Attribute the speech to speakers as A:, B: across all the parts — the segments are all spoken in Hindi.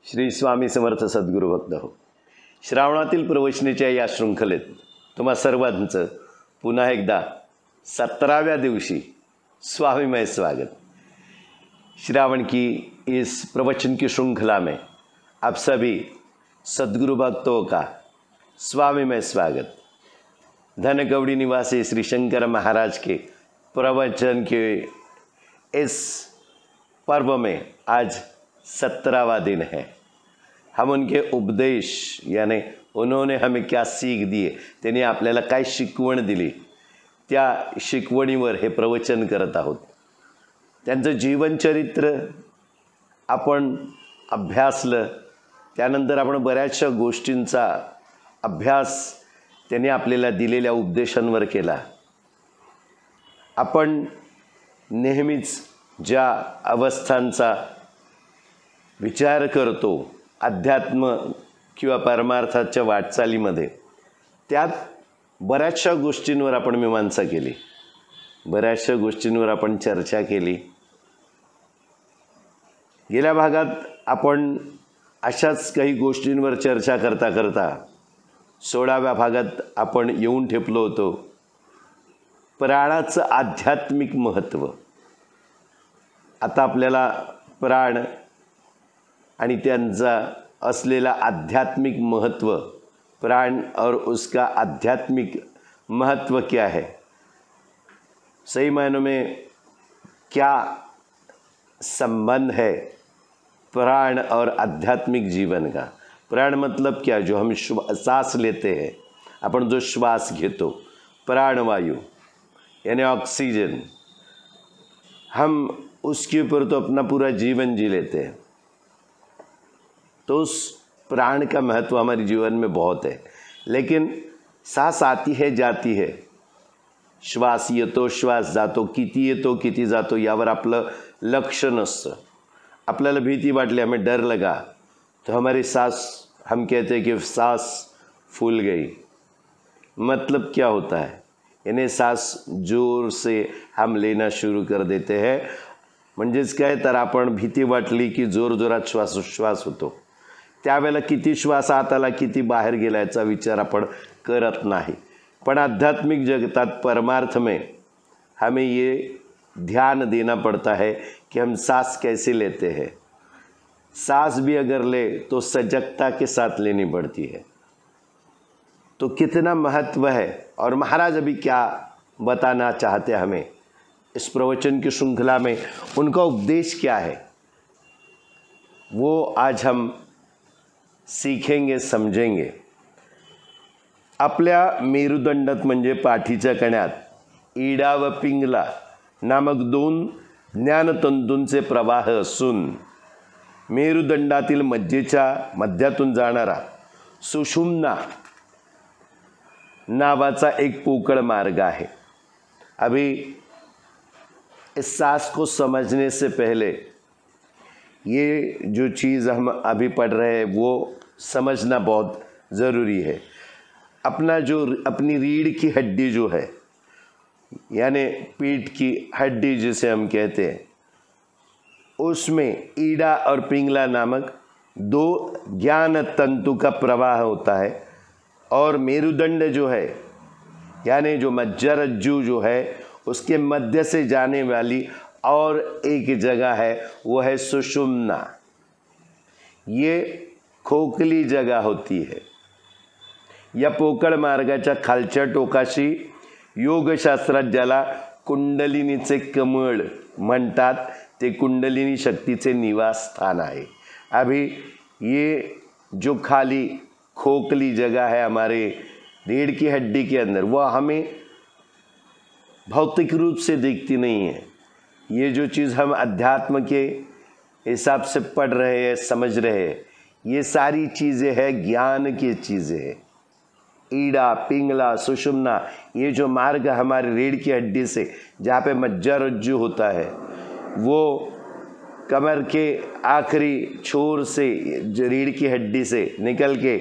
A: श्री स्वामी समर्थ सद्गुरू भक्त हो. श्रावणातील प्रवचनेच्या या शृंखलेत तुम्हा सर्वांचं पुन्हा एकदा 17व्या दिवशी स्वामीमय स्वागत. श्रावण की इस प्रवचन की श्रृंखला में आप सभी सद्गुरु भक्तों का स्वामीमय स्वागत. धनकवड़ी निवासी श्री शंकर महाराज के प्रवचन के इस पर्व में आज 17वां दिन है. हम उनके उपदेश यानी उन्होंने हमें क्या सीख दिए, त्यांनी आपल्याला काय शिकवण दिली, त्या शिकवणीवर हे प्रवचन करत आहोत. त्यांचं जीवनचरित्र आपण अभ्यासलं, त्यानंतर आपण बऱ्याचशा गोष्टींचा अभ्यास त्यांनी आपल्याला दिलेल्या उपदेशांवर केला. आपण नेहमीच ज्या अवस्थांचा विचार करतो अध्यात्म किंवा परमार्थाच्या वाटचालीमध्ये, त्यात बऱ्याचशा गोष्टींवर आपण मीमांसा केली, बऱ्याचशा गोष्टींवर आपण चर्चा केली. गेल्या भागात आपण अशाच काही गोष्टींवर चर्चा करता करता 16व्या भागात आपण येऊन ठेपलो होतो प्राणाचं आध्यात्मिक महत्त्व. आता आपल्याला प्राण आणि त्यांचा असलेला आध्यात्मिक महत्त्व, प्राण और उसका आध्यात्मिक महत्व क्या है, सही मायनों में क्या संबंध है प्राण और आध्यात्मिक जीवन का. प्राण मतलब क्या, जो हम सांस लेते हैं, अपन जो श्वास घेतो, प्राणवायु यानी ऑक्सीजन, हम उसके ऊपर तो अपना पूरा जीवन जी लेते हैं. तो उस प्राण का महत्व हमारे जीवन में बहुत है. लेकिन सांस आती है जाती है, श्वास येतो श्वास जातो, किती येतो किती जातो यावर आपलं लक्ष नसतं. आपल्याला भीती वाटली, हमें डर लगा, तो हमारी सांस, हम कहते हैं कि सांस फूल गई. मतलब क्या होता है, यानी सांस जोर से हम लेना शुरू कर देते हैं. म्हणजेच काय, तर आपण भीती वाटली की जोर जोरात श्वासोच्छ्वास होतो. त्यावेळेला किती श्वास आत आला किती बाहेर गेला याचा विचार आपण करत नाही. पण आध्यात्मिक जगतात, परमार्थ में हमें ये ध्यान देना पड़ता है कि हम सांस कैसे लेते हैं. सांस भी अगर ले तो सजगता के साथ लेनी पड़ती है. तो कितना महत्व है, और महाराज अभी क्या बताना चाहते हैं हमें इस प्रवचन की श्रृंखला में, उनका उपदेश क्या है, वो आज हम सीखेंगे, समजेंगे. आपल्या मेरुदंडात म्हणजे पाठीच्या कण्यात इडा व पिंगला नामक 2 ज्ञानतंतूंचे प्रवाह असून मेरुदंडातील मज्जेच्या मध्यातून जाणारा सुषुम्ना नावाचा एक पोकळ मार्ग आहे. अभी इस सांस को समझने से पहले ये जो चीज़ हम अभी पढ़ रहे हैं वो समझना बहुत ज़रूरी है. अपनी रीढ़ की हड्डी जो है, यानी पीठ की हड्डी जिसे हम कहते हैं, उसमें ईड़ा और पिंगला नामक 2 ज्ञान तंतु का प्रवाह होता है. और मेरुदंड जो है, यानी जो मज्जारज्जु जो है, उसके मध्य से जाने वाली और एक जगह है, वो है सुषुम्ना. ये खोखली जगह होती है. या पोकळ मार्गाच्या खालच्या टोकाशी योगशास्त्रात ज्याला कुंडलिनीचे कमळ म्हणतात, ते कुंडलिनी शक्तीचे निवास स्थान आहे. अभी ये जो खाली खोखली जगह है हमारे रीढ़ की हड्डी के अंदर, वह हमें भौतिक रूप से दिखती नहीं है. ये जो चीज़ हम अध्यात्म के हिसाब से पढ़ रहे हैं, समझ रहे हैं, ये सारी चीज़ें हैं ज्ञान की चीज़ें हैं. ईड़ा पिंगला सुषुम्ना, ये जो मार्ग हमारे रीढ़ की हड्डी से, जहाँ पे मज्जारज्जु होता है, वो कमर के आखिरी छोर से रीढ़ की हड्डी से निकल के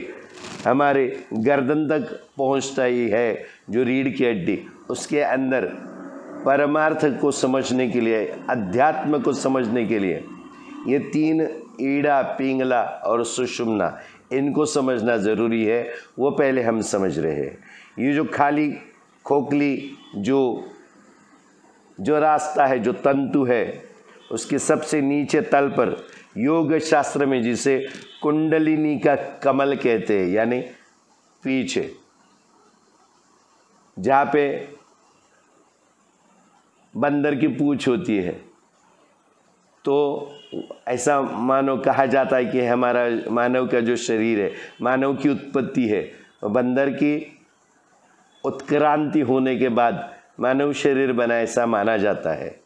A: हमारे गर्दन तक पहुँचता ही है. जो रीढ़ की हड्डी, उसके अंदर परमार्थ को समझने के लिए, अध्यात्म को समझने के लिए ये 3 ईड़ा, पिंगला और सुषुम्ना, इनको समझना ज़रूरी है, वो पहले हम समझ रहे हैं। ये जो खाली खोखली जो रास्ता है, जो तंतु है, उसके सबसे नीचे तल पर योग शास्त्र में जिसे कुंडलिनी का कमल कहते हैं, यानी पीछे जहाँ पे बंदर की पूंछ होती है, तो ऐसा मानो कहा जाता है कि हमारा मानव का जो शरीर है, मानव की उत्पत्ति है, बंदर की उत्क्रांती होने के बाद मानव शरीर बना, ऐसा माना जाता है।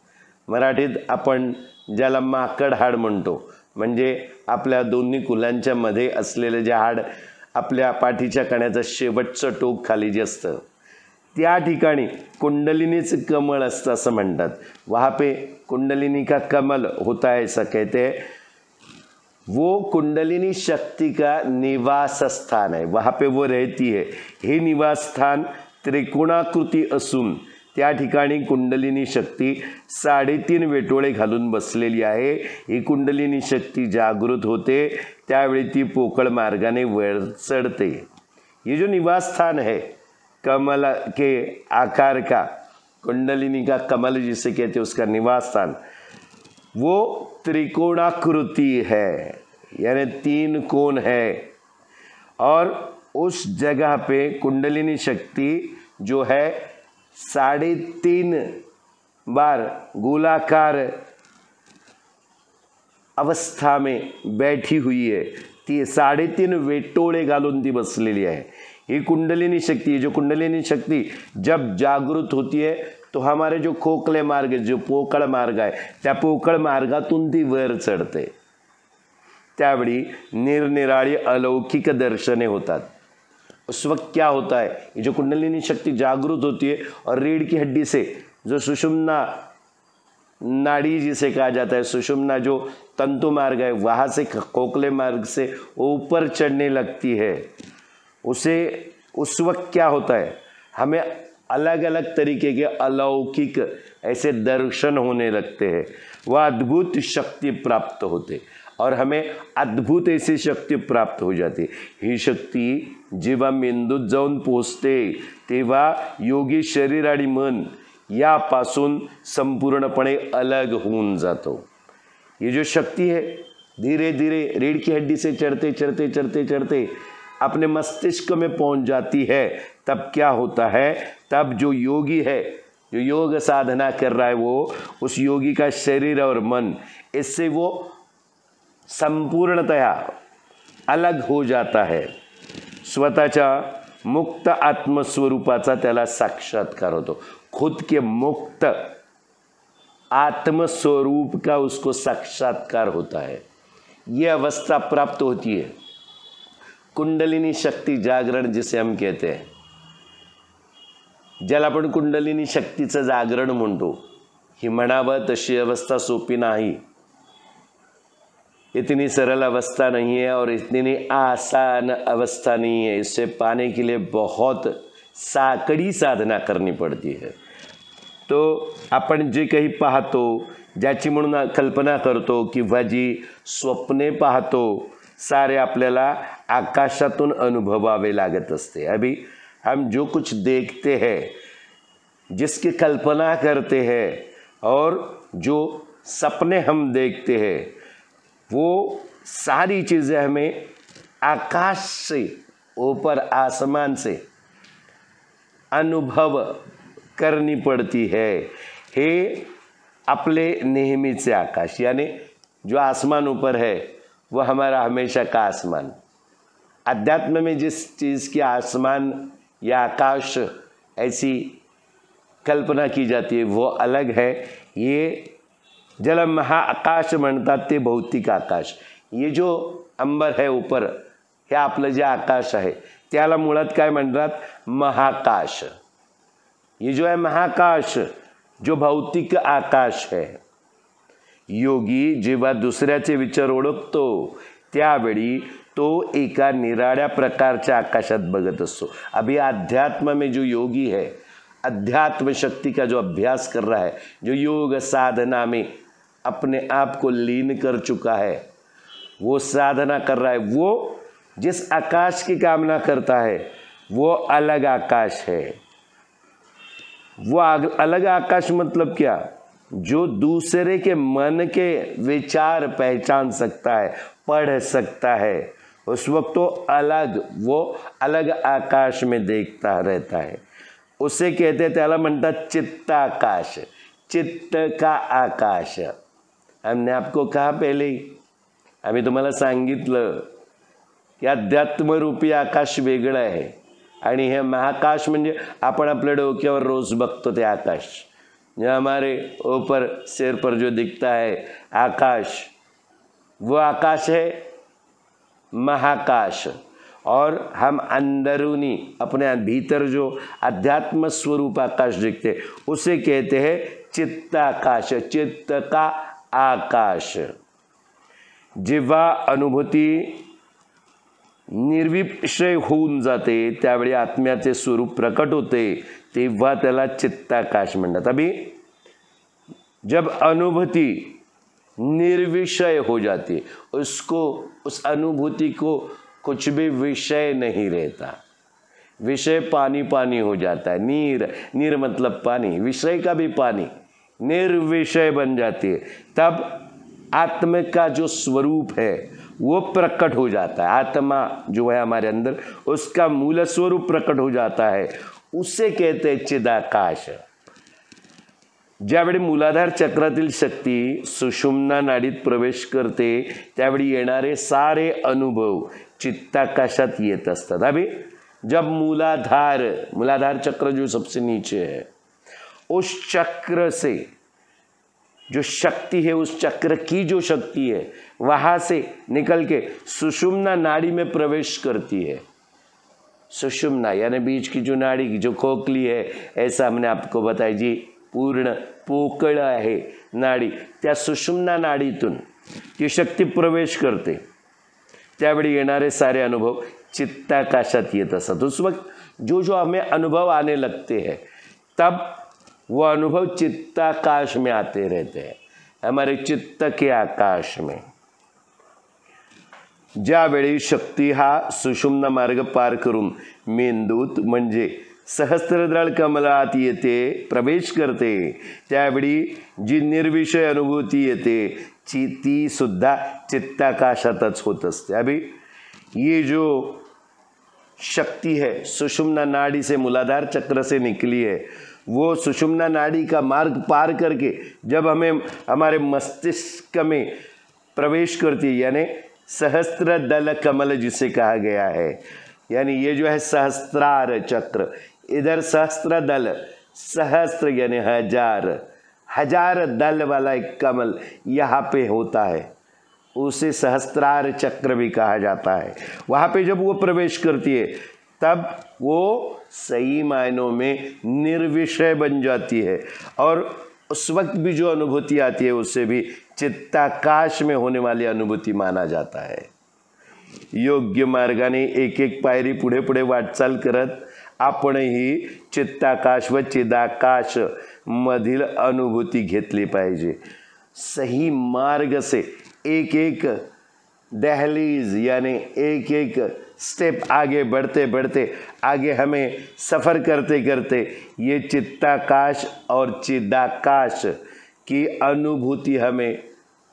A: मराठीत आपण ज्याला माकड हाड म्हणतो, म्हणजे आपल्या दोन्ही कुलांच्या मध्ये असलेलं जे हाड आपल्या पाठीच्या कण्याचं शेवटचं टोक खाली जे असतं, त्या ठिकाणी कुंडलिनीचं कमल असतं असं म्हणतात। वहाँ पे कुंडलिनी का कमल होता है ऐसा कहते हैं। वो कुंडलिनी शक्ति का निवास स्थान है, वहाँ पे वो रहती है। हे निवास स्थान त्रिकोणाकृती असून त्या ठिकाणी कुंडलिनी शक्ती 3.5 वेटोळे घालून बसलेली आहे। ही कुंडलिनी शक्ती जागृत होते त्यावेळी ती पोकळ मार्गाने वर चढते। ये जो निवास स्थान है कमल के आकार का, कुंडलिनी का कमल जिसे कहते हैं, उसका निवास स्थान वो त्रिकोणाकृति है, यानी 3 कोण है। और उस जगह पे कुंडलिनी शक्ति जो है 3.5 बार गोलाकार अवस्था में बैठी हुई है। ती 3.5 वेटोळे घालून ती बसलेली आहे। ये कुंडलिनी शक्ति, जो कुंडलिनी शक्ति जब जागृत होती है तो हमारे जो खोखले मार्ग, जो पोकळ मार्ग आहे, त्या पोकळ मार्गातून ती वर चढते। त्यावेळी निरनिराळी अलौकिक दर्शने होतात। उस वक्त क्या होता है, ये जो कुंडलिनी शक्ति जागृत होती है और रीढ़ की हड्डी से जो सुषुम्ना नाड़ी जिसे कहा जाता है, सुषुम्ना जो तंतु मार्ग है, वहाँ से खोखले मार्ग से ऊपर चढ़ने लगती है। उस वक्त क्या होता है, हमें अलग अलग तरीके के अलौकिक ऐसे दर्शन होने लगते हैं। वह अद्भुत शक्ति प्राप्त होते और हमें अद्भुत ऐसी शक्ति प्राप्त हो जाती। ही शक्ती जेव्हा मेंदूत जाऊन पोचते तेव्हा योगी शरीर आणि मन यापासून संपूर्णपणे अलग होऊन जातो। ये जो शक्ति है धीरे धीरे रीढ़ की हड्डी से चढ़ते चढ़ते चढ़ते चढ़ते अपने मस्तिष्क में पहुंच जाती है। तब क्या होता है, तब जो योगी है, जो योग साधना कर रहा है, वो उस योगी का शरीर और मन, इससे वो संपूर्णतया अलग हो जाता है। स्वतःच्या मुक्त आत्मस्वरूपाचा त्याला साक्षात्कार होतो। खुद के मुक्त आत्मस्वरूप का उसको साक्षात्कार होता है। ये अवस्था प्राप्त होती है, कुंडलिनी शक्ति जागरण जिसे हम कहते हैं, ज्याला आपण कुंडलिनी शक्तीचं जागरण म्हणतो। ही म्हणावं तशी अवस्था सोपी नाही, इतनी सरल अवस्था नहीं है और इतनी आसान अवस्था नहीं है। इससे पाने के लिए बहुत कड़ी साधना करनी पड़ती है। तो आपण जे काही पाहतो, ज्याची म्हणून कल्पना करतो किंवा जी स्वप्ने पाहतो, सारे आपल्याला आकाशातून अनुभवावे लागत असते। अभी हम जो कुछ देखते हैं, जिसकी कल्पना करते हैं और जो सपने हम देखते हैं, वो सारी चीज़ें हमें आकाश से, ऊपर आसमान से अनुभव करनी पड़ती है। हे अपने नेहमीचे आकाश, यानी जो आसमान ऊपर है वो हमारा हमेशा का आसमान। अध्यात्म में जिस चीज़ की आसमान या आकाश ऐसी कल्पना की जाती है वो अलग है। ये ज्याला महाआकाश म्हणतात ते भौतिक आकाश। ये जो अंबर है ऊपर, हे आपलं जे आकाश आहे त्याला मुळात काय म्हणतात, महाकाश। ये जो है महाकाश, जो भौतिक आकाश है। योगी जेव्हा दुसऱ्याचे विचार ओळखतो त्यावेळी तो एका निराळ्या प्रकारच्या आकाशात बघत असतो। अभी अध्यात्म में जो योगी है, अध्यात्म शक्ति का जो अभ्यास कर रहा है, जो योग साधना में अपने आप को लीन कर चुका है, वो साधना कर रहा है, वो जिस आकाश की कामना करता है वो अलग आकाश है। वो अलग आकाश मतलब क्या? जो दूसरे के मन के विचार पहचान सकता है, पढ़ सकता है, उस वक्त तो वो अलग आकाश में देखता रहता है। उसे कहते त्याला म्हणतात चित्ताकाश, चित्त का आकाश। हमने आपको कहा पहले ही, आम्ही तुम्हाला सांगितलं की अध्यात्मरूपी आकाश वेगळं आहे आणि हे महाकाश म्हणजे आपण आपल्या डोक्यावर रोज बघतो ते आकाश। जो हमारे ऊपर सिर पर जो दिखता है आकाश, वो आकाश है महाकाश। और हम अंदरूनी अपने भीतर जो अध्यात्म स्वरूप आकाश दिखते उसे कहते हैं चित्ताकाश, चित्त का आकाश। जेव्हा अनुभूती निर्विषय होऊन जाते त्यावेळी आत्म्याचे स्वरूप प्रकट होते, तेव्हा त्याला चित्ताकाश म्हणतात। अभी जब अनुभूति निर्विषय हो जाती, उसको, उस अनुभूति को कुछ भी विषय नहीं रहता, विषय पानी पानी हो जाता है। नीर, नीर मतलब पानी, विषय का भी पानी, निर्विषय बन जाती है। तब आत्मा का जो स्वरूप है वो प्रकट हो जाता है। आत्मा जो है हमारे अंदर, उसका मूल स्वरूप प्रकट हो जाता है, उसे कहते हैं चिदाकाश। ज्यावेळी मूलाधार चक्रातील शक्ती सुषुम्ना नाडीत प्रवेश करते त्यावेळी येणारे सारे अनुभव चित्ताकाशात येत असतात। अभी जब मूलाधार चक्र जो सबसे नीचे है, उस चक्र से जो शक्ति है, उस चक्र की जो शक्ति है वहां से निकल के सुषुम्ना नाड़ी में प्रवेश करती है। सुषुम्ना यानी बीच की जो नाड़ी की जो खोखली है, ऐसा हमने आपको बताया जी, पूर्ण पोकळ आहे नाड़ी, त्या सुषुम्ना नाडीतून ती शक्ती प्रवेश करते, त्यावेळी येणारे सारे अनुभव चित्ताकाशात येत असतात। उस वक्त जो जो हमें अनुभव आने लगते हैं तब वो अनुभव चित्ताकाश में आते रहते हैं, हमारे चित्त के आकाश में। ज्यावेळी शक्ती हा सुषुम्ना मार्ग पार करून मेंदूत म्हणजे सहस्त्रदळ कमलात येते, प्रवेश करते, त्यावेळी जी निर्विषय अनुभूती येते ती सुद्धा चित्ताकाशातच होत असते। अभी ये जो शक्ति है सुषुम्ना नाड़ी से, मूलाधार चक्र से निकली है, वो सुषुम्ना नाड़ी का मार्ग पार करके जब हमें हमारे मस्तिष्क में प्रवेश करती है, यानी सहस्त्र दल कमल जिसे कहा गया है, यानी ये जो है सहस्त्रार चक्र, इधर सहस्त्र दल, सहस्त्र यानी हजार, हजार दल वाला एक कमल यहाँ पे होता है, उसे सहस्त्रार चक्र भी कहा जाता है। वहाँ पे जब वो प्रवेश करती है तब वो सही मायनों में निर्विषय बन जाती है, और उस वक्त भी जो अनुभूति आती है उसे भी चित्ताकाश में होने वाली अनुभूति माना जाता है। योग्य मार्गाने एक एक पायरी पुढे पुढे वाटचाल करत आपणही चित्ताकाश व चिदाकाश मधील अनुभूति घेतली पाहिजे। सही मार्ग से एक एक दहलीज यानी एक एक स्टेप आगे बढ़ते बढ़ते आगे हमें सफ़र करते करते ये चित्ताकाश और चिदाकाश की अनुभूति हमें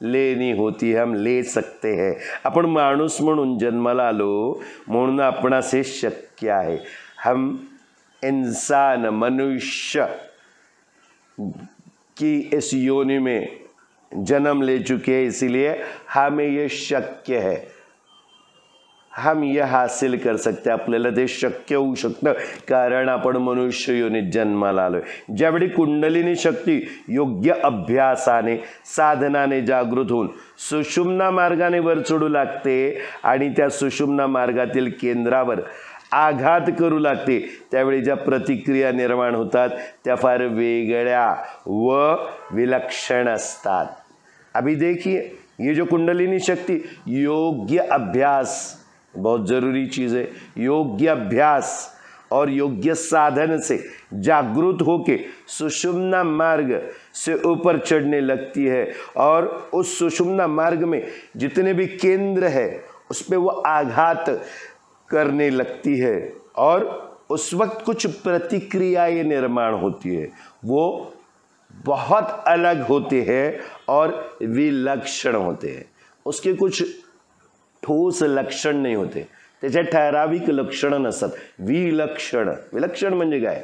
A: लेनी होती है, हम ले सकते हैं। आपण माणूस म्हणून जन्माला आलो म्हणून आपणास हे शक्य आहे। हम इंसान मनुष्य की इस योनि में जन्म ले चुके हैं, इसीलिए हमें ये शक्य है, हम ये हासिल कर सकते, आपल्याला ते शक्य होऊ शकतं कारण आपण मनुष्य योनीत जन्माला आलोय। ज्यावेळी कुंडलिनी शक्ती योग्य अभ्यासाने साधनाने जागृत होऊन सुषुम्ना मार्गाने वर चढू लागते आणि त्या सुषुम्ना मार्गातील केंद्रावर आघात करू लागते, त्यावेळी ज्या प्रतिक्रिया निर्माण होतात त्या फार वेगळ्या व विलक्षण असतात। अभी देखिए ये जो कुंडलिनी शक्ति, योग्य अभ्यास बहुत ज़रूरी चीज़ है, योग्य अभ्यास और योग्य साधन से जागृत होके सुषुम्ना मार्ग से ऊपर चढ़ने लगती है और उस सुषुम्ना मार्ग में जितने भी केंद्र है उस पर वो आघात करने लगती है और उस वक्त कुछ प्रतिक्रियाएं निर्माण होती है, वो बहुत अलग होते हैं और विलक्षण होते हैं। उसके कुछ ठोस लक्षण नाही होते, त्याचे ठराविक लक्षण नसतात, विलक्षण। विलक्षण म्हणजे काय?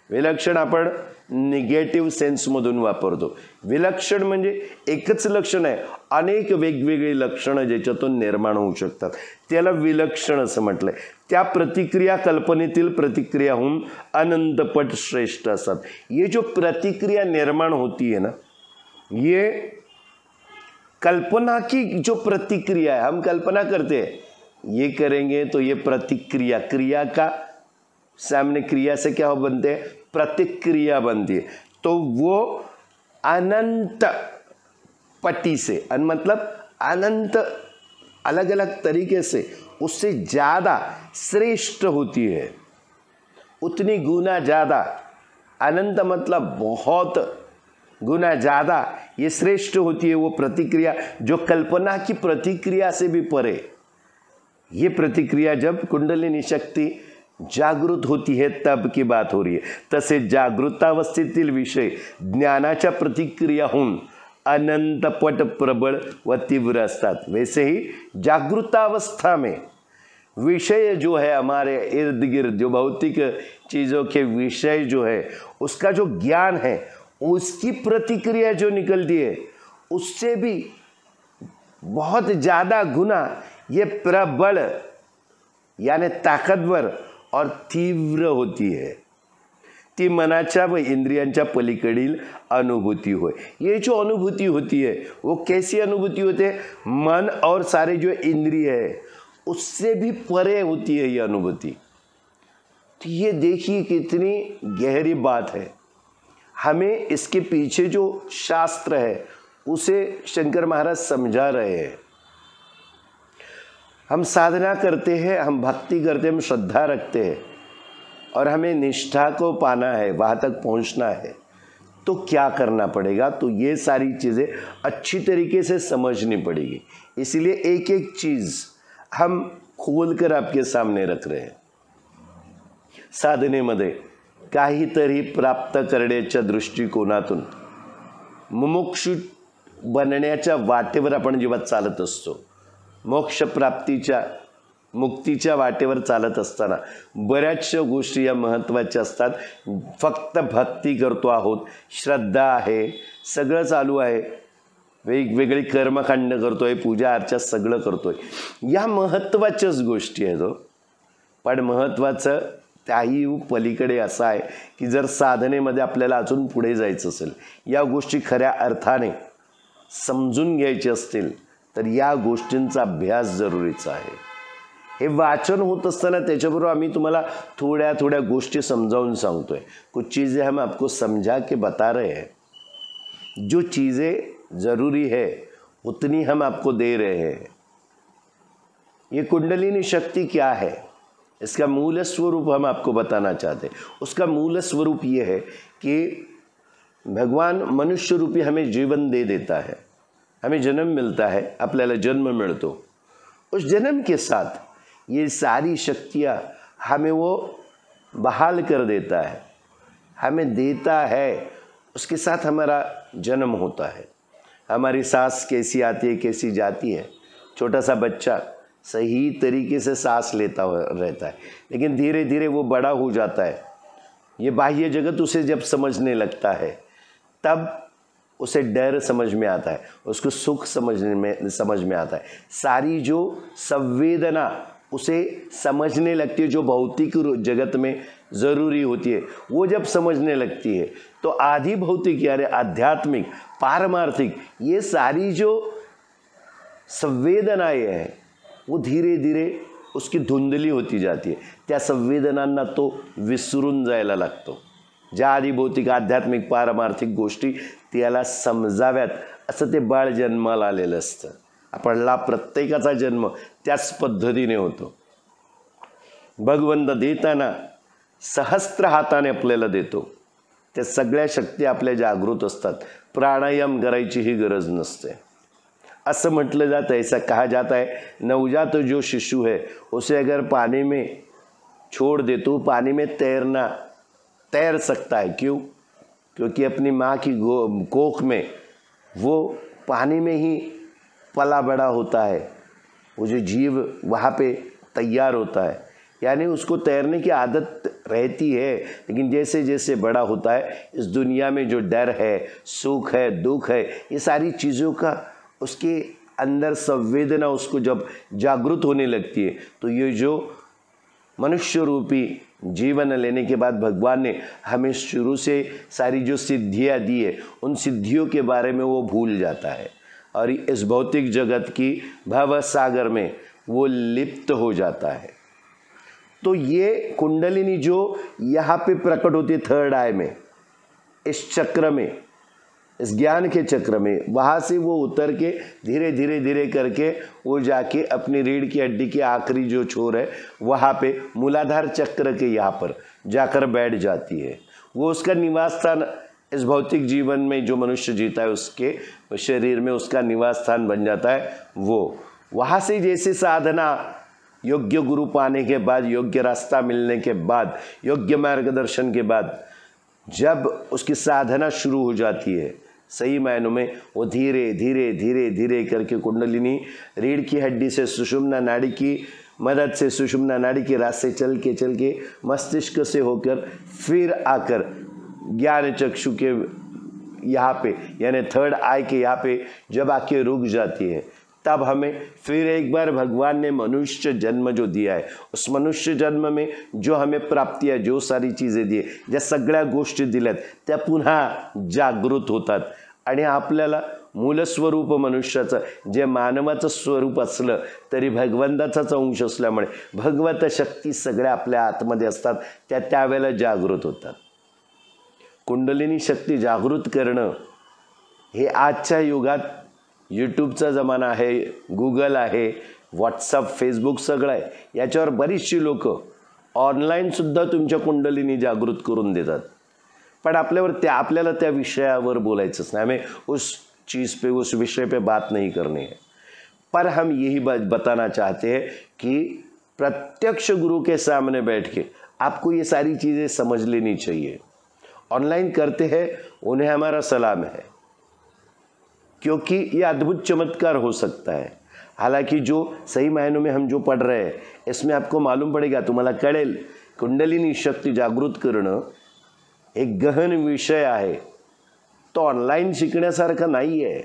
A: विलक्षण आपण निगेटिव्ह सेन्समधून वापरतो। विलक्षण म्हणजे एकच लक्षण आहे, अनेक वेगवेगळी लक्षणं ज्याच्यातून निर्माण होऊ शकतात, त्याला विलक्षण असं म्हटलंय। त्या प्रतिक्रिया कल्पनेतील प्रतिक्रियाहून अनंतपट श्रेष्ठ असतात। ये जो प्रतिक्रिया निर्माण होती है ना, ये कल्पना की जो प्रतिक्रिया है, हम कल्पना करते हैं ये करेंगे तो ये प्रतिक्रिया, क्रिया का सामने क्रिया से क्या बनते हैं? प्रतिक्रिया बनती है। तो वो अनंत पटी से मतलब अनंत अलग अलग तरीके से उससे ज़्यादा श्रेष्ठ होती है, उतनी गुना ज़्यादा। अनंत मतलब बहुत गुना ज़्यादा ये श्रेष्ठ होती है वो प्रतिक्रिया जो कल्पना की प्रतिक्रिया से भी परे। ये प्रतिक्रिया जब कुंडलिनी शक्ति जागृत होती है तब की बात हो रही है। तसे जागृतावस्थेतील विषय ज्ञानाच्या प्रतिक्रियाहून अनंतपट प्रबळ व तीव्र असतात। वैसे ही जागृतावस्था में विषय जो है हमारे इर्द गिर्द, जो भौतिक चीज़ों के विषय जो है उसका जो ज्ञान है, उसकी प्रतिक्रिया जो निकलती है उससे भी बहुत ज़्यादा गुना ये प्रबल यानी ताकतवर और तीव्र होती है। ती मनाच्या व इंद्रियांच्या पलीकडील अनुभूति होय। ये जो अनुभूति होती है वो कैसी अनुभूति होती है? मन और सारे जो इंद्रिय है उससे भी परे होती है ये अनुभूति। तो ये देखिए कितनी गहरी बात है। हमें इसके पीछे जो शास्त्र है उसे शंकर महाराज समझा रहे हैं। हम साधना करते हैं, हम भक्ति करते हैं, हम श्रद्धा रखते हैं और हमें निष्ठा को पाना है, वहाँ तक पहुँचना है, तो क्या करना पड़ेगा? तो ये सारी चीज़ें अच्छी तरीके से समझनी पड़ेगी। इसलिए एक एक चीज़ हम खोल कर आपके सामने रख रहे हैं। साधनेमध्ये काहीतरी प्राप्त करण्याच्या दृष्टिकोनातून मुमुक्षु बनण्याच्या वाटेवर आपण जेव्हा चालत असतो, मोक्ष प्राप्तीच्या मुक्तीच्या वाटेवर चालत असताना बऱ्याचशा गोष्टी या महत्त्वाच्या असतात। फक्त भक्ती करतो आहोत, श्रद्धा आहे, सगळं चालू आहे, वेगवेगळी कर्मकांड करतोय, पूजा अर्चा सगळं करतोय, या महत्त्वाच्याच गोष्टी आहेत। पण महत्त्वाचं त्याही पलीकडे असं आहे की जर साधनेमध्ये आपल्याला अजून पुढे जायचं असेल, या गोष्टी खऱ्या अर्थाने समजून घ्यायचे असतील तर या गोष्टींचा अभ्यास जरुरीचा आहे। हे वाचन होत असताना त्याच्याबरोबर आम्ही तुम्हाला थोड्या थोड्या गोष्टी समजावून सांगतोय। कुछ चीज़ें हम आपको समझा के बता रहे हैं, जो चीज़ें ज़रूरी है उतनी हम आपको दे रहे हैं। ये कुंडलिनी शक्ति क्या है, इसका मूल स्वरूप हम आपको बताना चाहते हैं। उसका मूल स्वरूप ये है कि भगवान मनुष्य रूपी हमें जीवन दे देता है, हमें जन्म मिलता है, आपल्याला जन्म मिलतो, उस जन्म के साथ ये सारी शक्तियाँ हमें वो बहाल कर देता है, हमें देता है, उसके साथ हमारा जन्म होता है। हमारी सांस कैसी आती है, कैसी जाती है, छोटा सा बच्चा सही तरीके से सांस लेता रहता है, लेकिन धीरे धीरे वो बड़ा हो जाता है। ये बाह्य जगत उसे जब समझने लगता है तब उसे डर समझ में आता है, उसको सुख समझ में आता है। सारी जो संवेदना उसे समझने लगती है, जो भौतिक जगत में ज़रूरी होती है, वो जब समझने लगती है तो आधि भौतिक यानी आध्यात्मिक, पारमार्थिक, ये सारी जो संवेदनाएं हैं वो धीरे धीरे उसकी धुंधली होती जाती है। त्या संवेदनांना तो विसरून जायला लागतो। ज्या आधी भौतिक, आध्यात्मिक, पारमार्थिक गोष्टी त्याला समजाव्यात असं ते बाळ जन्माला आलेलं असतं। आपला प्रत्येकाचा जन्म त्याच पद्धतीने होतो। भगवंत देताना सहस्त्र हाताने आपल्याला देतो, त्या सगळ्या शक्ती आपल्या जागृत असतात. प्राणायाम करायची ही गरज नसते. असं म्हटलं जातं, ऐसा कहा जाता है, नवजात जो शिशु है उसे अगर पानी में छोड़ दे तो पानी में तैर सकता है. क्यों? क्योंकि अपनी माँ की कोख में वो पानी में ही पला बड़ा होता है. वो जो जीव वहाँ पे तैयार होता है, यानी उसको तैरने की आदत रहती है. लेकिन जैसे जैसे बड़ा होता है, इस दुनिया में जो डर है, सुख है, दुख है, ये सारी चीज़ों का उसके अंदर संवेदना उसको जब जागृत होने लगती है, तो ये जो मनुष्य रूपी जीवन लेने के बाद भगवान ने हमें शुरू से सारी जो सिद्धियाँ दी है, उन सिद्धियों के बारे में वो भूल जाता है और इस भौतिक जगत की भव सागर में वो लिप्त हो जाता है. तो ये कुंडलिनी जो यहाँ पे प्रकट होती है थर्ड आई में, इस चक्र में, इस ज्ञान के चक्र में, वहाँ से वो उतर के धीरे धीरे धीरे करके वो जाके अपनी रीढ़ की हड्डी की आखिरी जो छोर है वहाँ पे मूलाधार चक्र के यहाँ पर जाकर बैठ जाती है. वो उसका निवास स्थान इस भौतिक जीवन में जो मनुष्य जीता है उसके शरीर में उसका निवास स्थान बन जाता है. वो वहाँ से जैसे साधना योग्य गुरु पाने के बाद, योग्य रास्ता मिलने के बाद, योग्य मार्गदर्शन के बाद जब उसकी साधना शुरू हो जाती है, सही मायनों में वो धीरे धीरे धीरे धीरे करके कुंडलिनी रीढ़ की हड्डी से सुषुम्ना नाड़ी की मदद से सुषुम्ना नाड़ी के रास्ते चल के मस्तिष्क से होकर फिर आकर ज्ञान चक्षु के यहाँ पे, यानी थर्ड आई के यहाँ पे जब आके रुक जाती है, तब हमें फिर एक बार भगवान ने मनुष्य जन्म जो दिया है, उस मनुष्य जन्म में जो हमें प्राप्तियाँ, जो सारी चीज़ें दी, ज्या सगळ्या गोष्टी दिल्यात त्या पुन्हा जागृत होतात आणि आपल्याला मूलस्वरूप मनुष्याचं, जे मानवाचं स्वरूप असलं तरी भगवंताचाच अंश असल्यामुळे भगवत शक्ती सगळ्या आपल्या आतमध्ये असतात, त्या त्यावेळेला जागृत होतात. कुंडलिनी शक्ती जागृत करणं हे आजच्या युगात यूट्यूबचा जमाना आहे, गुगल आहे, व्हॉट्सअप, फेसबुक सगळं आहे. याच्यावर बरीचशी लोक ऑनलाईनसुद्धा तुमच्या कुंडलिनी जागृत करून देतात. पण आपल्याला त्या विषयावर बोलायचंच नाही. हमें उस चीज़ पे, उस विषय पे बात नहीं करनी है. पर हम यही बताना चाहते हैं कि प्रत्यक्ष गुरु के सामने बैठ के आपको ये सारी चीज़ें समझ लेनी चाहिए. ऑनलाइन करते हैं उन्हें हमारा सलाम है, क्योंकि ये अद्भुत चमत्कार हो सकता है. हालांकि जो सही मायनों में हम जो पढ़ रहे हैं इसमें आपको मालूम पड़ेगा, तुम्हाला कळेल, कुंडलिनी शक्ती जागृत करणं एक गहन विषय आहे. तो ऑनलाइन शिकण्यासारखा नहीं है.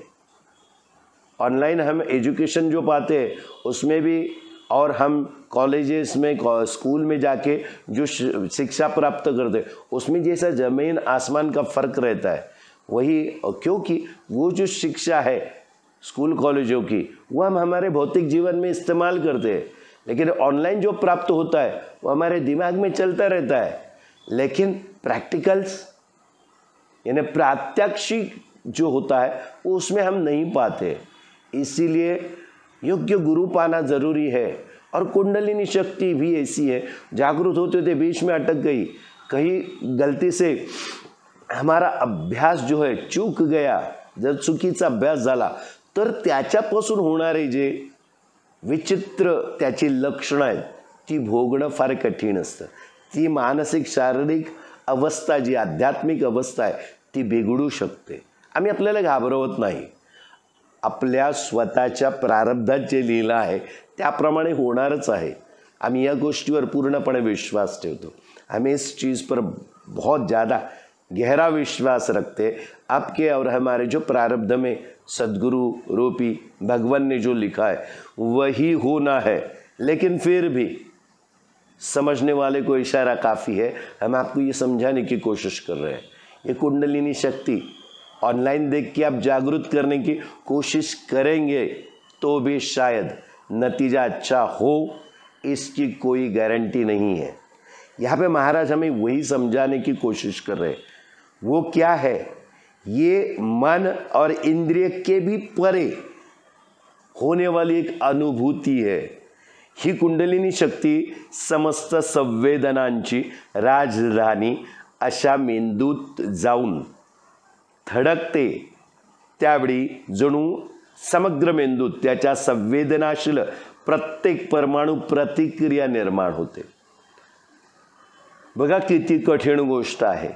A: ऑनलाइन हम एजुकेशन जो पाते हैं उसमें भी, और हम कॉलेजेस में, स्कूल में जाके जो शिक्षा प्राप्त करते उसमें जैसा ज़मीन आसमान का फ़र्क रहता है, वही, क्योंकि वो जो शिक्षा है स्कूल कॉलेजों की वो हम हमारे भौतिक जीवन में इस्तेमाल करते हैं, लेकिन ऑनलाइन जो प्राप्त होता है वो हमारे दिमाग में चलता रहता है. लेकिन प्रैक्टिकल्स यानी प्रात्यक्षिक जो होता है वो उसमें हम नहीं पाते. इसीलिए योग्य गुरु पाना ज़रूरी है. और कुंडलिनी शक्ति भी ऐसी है, जागृत होते थे बीच में अटक गई, कहीं गलती से हमारा अभ्यास जो है चूक गया, जर चुकीचा अभ्यास झाला तर त्याच्यापासून होणारे जे विचित्र त्याची लक्षणं आहेत ती भोगणं फार कठीण असतं. ती मानसिक शारीरिक अवस्था, जी आध्यात्मिक अवस्था आहे ती बिघडू शकते. आम्ही आपल्याला घाबरवत नाही. आपल्या स्वतःच्या प्रारब्धात जे लिहिलं आहे त्याप्रमाणे होणारच आहे. आम्ही या गोष्टीवर पूर्णपणे विश्वास ठेवतो. हमें इस चीज़ पर बहुत ज़्यादा गहरा विश्वास रखते. आपके और हमारे जो प्रारब्ध में सद्गुरु रूपी भगवान ने जो लिखा है वही होना है. लेकिन फिर भी समझने वाले को इशारा काफ़ी है. हम आपको ये समझाने की कोशिश कर रहे हैं. ये कुंडलिनी शक्ति ऑनलाइन देख के आप जागृत करने की कोशिश करेंगे तो भी शायद नतीजा अच्छा हो, इसकी कोई गारंटी नहीं है. यहाँ पे महाराज हमें वही समझाने की कोशिश कर रहे हैं. वो क्या है? ये मन और इंद्रिय के भी परे होने वाली एक अनुभूति है. ही कुंडलिनी शक्ती समस्त संवेदनांची राजधानी अशा मेंदूत जाऊन धडकते. त्यावेळी जणू समग्र मेंदूत त्याच्या संवेदनाशील प्रत्येक परमाणू प्रतिक्रिया निर्माण होते. बघा किती कठीण गोष्ट आहे.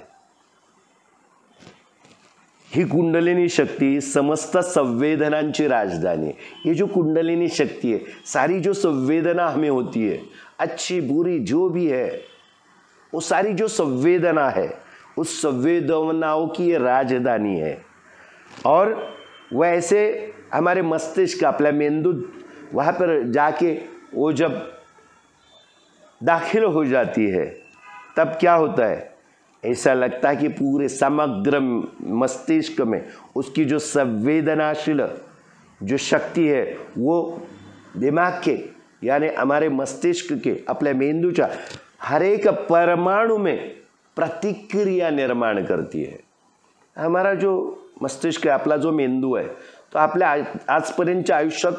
A: ही कुंडलिनी शक्ति समस्त संवेदनांची राजधानी है. ये जो कुंडलिनी शक्ति है, सारी जो संवेदना हमें होती है, अच्छी बुरी जो भी है, वो सारी जो संवेदना है, उस संवेदनाओं की ये राजधानी है. और वैसे हमारे मस्तिष्क आपल्या मेंदूत वहाँ पर जाके वो जब दाखिल हो जाती है, तब क्या होता है, ऐसा लगता है कि पूरे समग्र मस्तिष्क में उसकी जो संवेदनाशील जो शक्ति है वो दिमाग के यानी हमारे मस्तिष्क के आपल्या मेंदूच्या हर एक परमाणु में प्रतिक्रिया निर्माण करती है. हमारा जो मस्तिष्क आहे, आपला जो मेंदू आहे, तो आपल्या आजपर्यंतच्या आयुष्यात